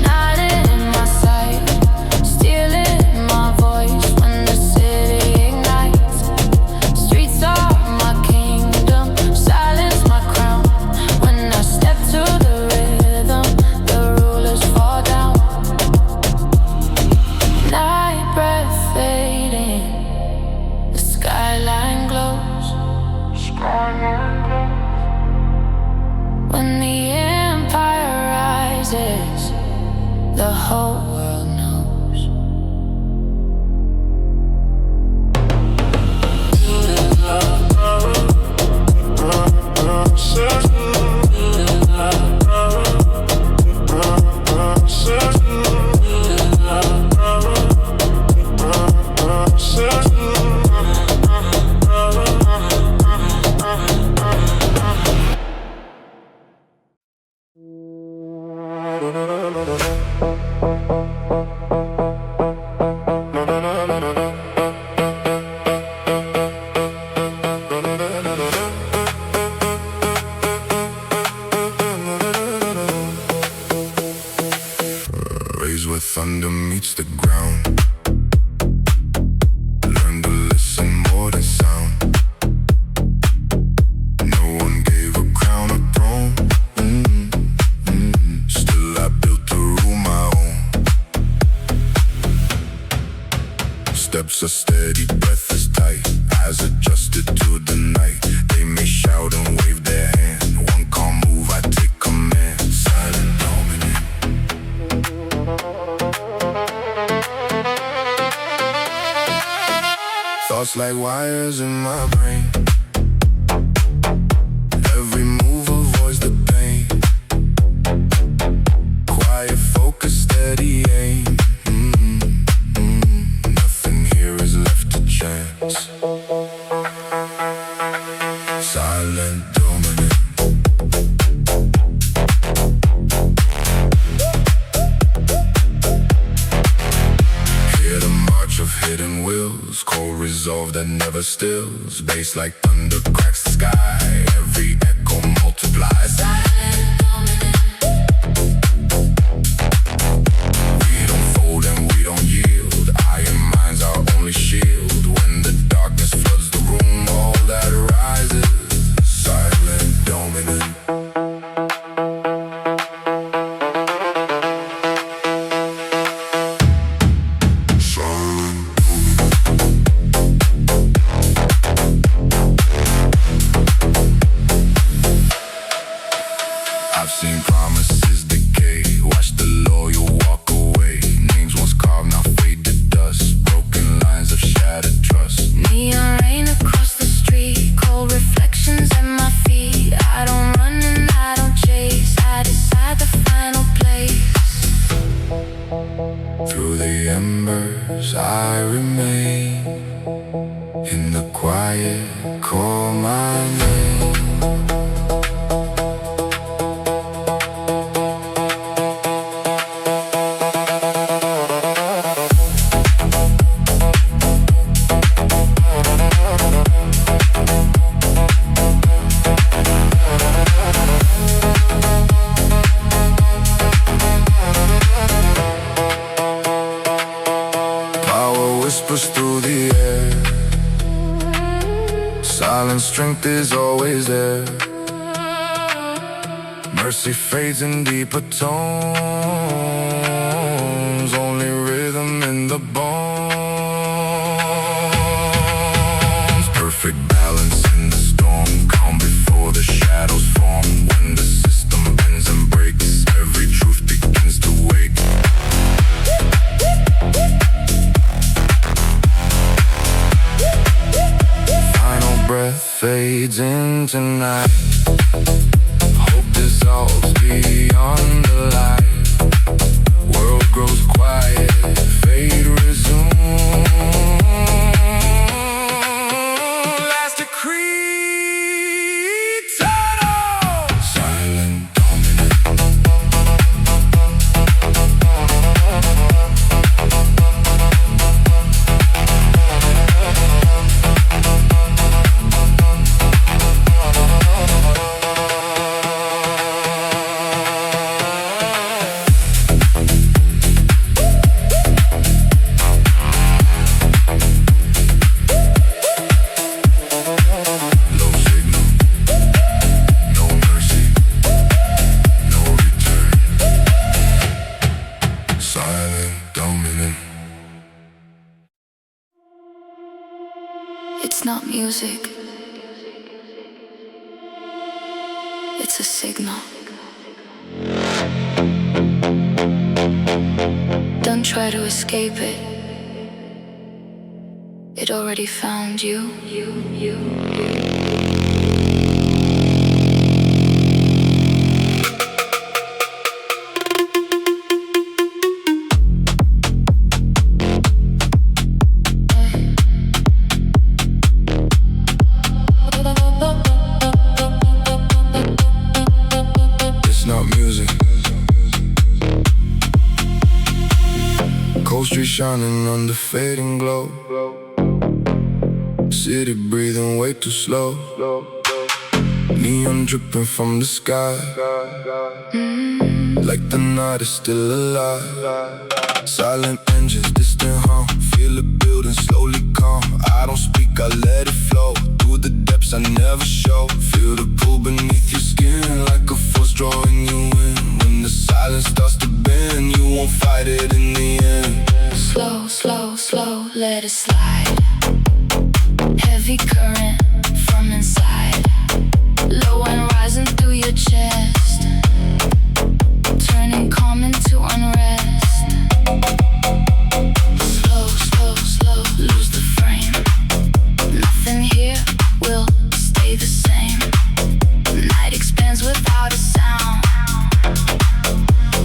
Speaker 3: not in my sight. Still in my voice when the city ignites. Streets are my kingdom, silence my crown. When I step to the rhythm, the rulers fall down. Night breath fading, the skyline glows. When the empire rises, the whole world knows.
Speaker 2: thunder meets the ground. Learn to listen more than sound. No one gave a crown a throne. Still I built to rule my own. Steps are steady, breath is tight. Eyes adjusted to the night. They may shout and wave their hand. One calm move, I take command. Silent dominant. Thoughts like wires in my brain. Every move avoids the pain. Quiet focus, steady aim. Nothing here is left to chance. Silent dominant. Hear the march of hidden wills. Cold resolve that never stills. Bass like thunder cracks the sky. Every echo multiplies.
Speaker 3: Silent dominant.
Speaker 2: We don't fold and we don't yield. Iron mind's our only shield. When the darkness floods the room, all that rises. Silent dominant. I've seen promises decay. Watch the loyal walk away. Names once carved, now fade to dust. Broken lines of shattered trust.
Speaker 3: Neon rain across the street, cold reflections at my feet. I don't run and I don't chase, I decide the final place.
Speaker 2: Through the embers I remain. In the quiet, call my name. Power whispers through the air. Silent strength is always there. Mercy fades in deeper tones. Only rhythm in the bones. Perfect balance in the storm. Calm before the shadows form. When the system bends and breaks, every truth begins to wake. Final breath fades into night. Hope dissolves beyond the light. World grows quiet, fade resume. Last decree, eternal. Silent dominant. Low signal, no mercy, no return. Silent dominant.
Speaker 3: It's not music, it's a signal. Don't try to escape it. It already found you.
Speaker 2: It's not music. Cold street shining under fading glow. City breathing way too slow. Neon dripping from the sky. Like the night is still alive. Silent engines, distant hum. Feel it building, slowly calm. I don't speak, I let it flow. Through the depths I never show. Feel the pull beneath your skin, like a force drawing you in. When the silence starts to bend, you won't fight it in the end.
Speaker 3: Slow, slow, slow, let it slide. Heavy current from inside. Low and rising through your chest. Turning calm into unrest. Slow, slow, slow, lose the frame. Nothing here will stay the same. Night expands without a sound.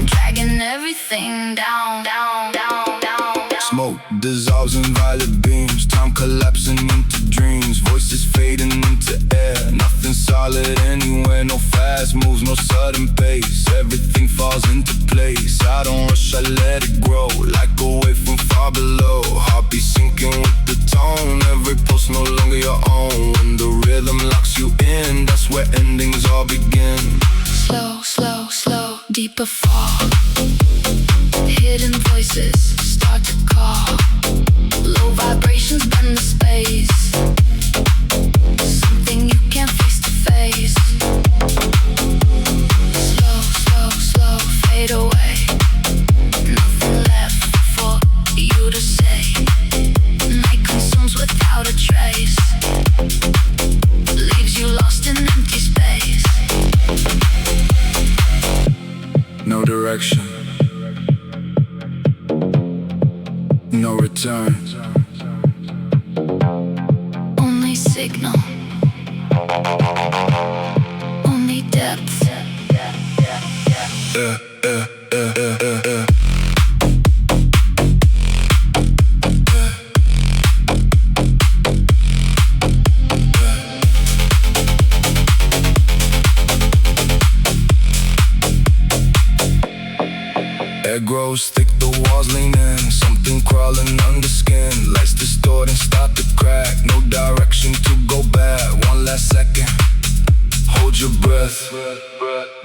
Speaker 3: Dragging everything down, down, down, down, down.
Speaker 2: Smoke dissolves in violet beams. Time collapsing into dreams. Voices fading into air. Nothing solid anywhere. No fast moves, no sudden pace. Everything falls into place. I don't rush, I let it grow. Like a wave from far below. Heartbeat sinking with the tone. Every pulse no longer your own. When the rhythm locks you in, that's where endings all begin.
Speaker 3: Slow, slow, slow, deeper fall. Hidden voices start to call. Low vibrations bend the space. Something you can't face to face. Slow, slow, slow, fade away. Nothing left for you to say. Night consumes without a trace. Leaves you lost in empty space.
Speaker 2: No direction, no return.
Speaker 3: Only signal. Only depth.
Speaker 2: Air grows thick, the walls lean in. Something crawling under skin. Lights distort and start to crack. No direction to go back. One last second. Hold your breath.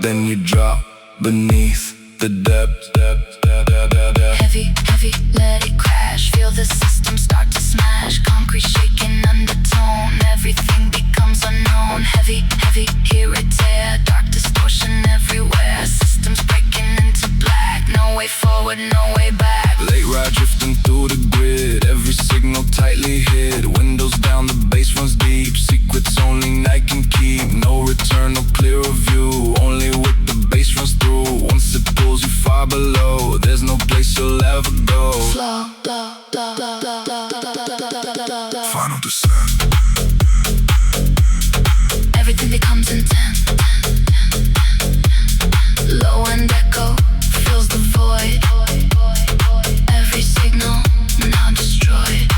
Speaker 2: Then you drop beneath the depth.
Speaker 3: Heavy, heavy, let it crash. Feel the system start to smash. Concrete shaking undertone. Everything becomes unknown. Heavy, heavy, hear it tear. Dark distortion everywhere. Systems breaking into black. No way forward, no way back.
Speaker 2: Late ride drifting through the grid. Every signal tightly hid. Windows down, the bass runs deep. Secrets only night can keep. No return, no clearer view. Only with the bass runs through. Once it pulls you far below, there's no place you'll ever go.
Speaker 3: Slow, slow, slow, slow, slow, slow, slow.
Speaker 2: Final descent.
Speaker 3: Everything becomes intense. Low end echo fills the void. Every signal now destroyed.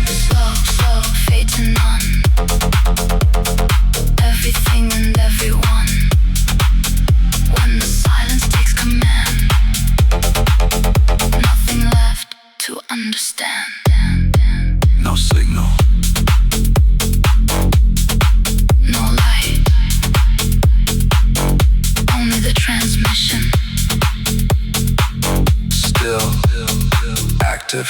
Speaker 3: Slow, slow, fade to none. Everything and everyone. When the silence takes command. Nothing left to understand.
Speaker 2: No signal.
Speaker 3: No light. Only the transmission.
Speaker 2: Still active.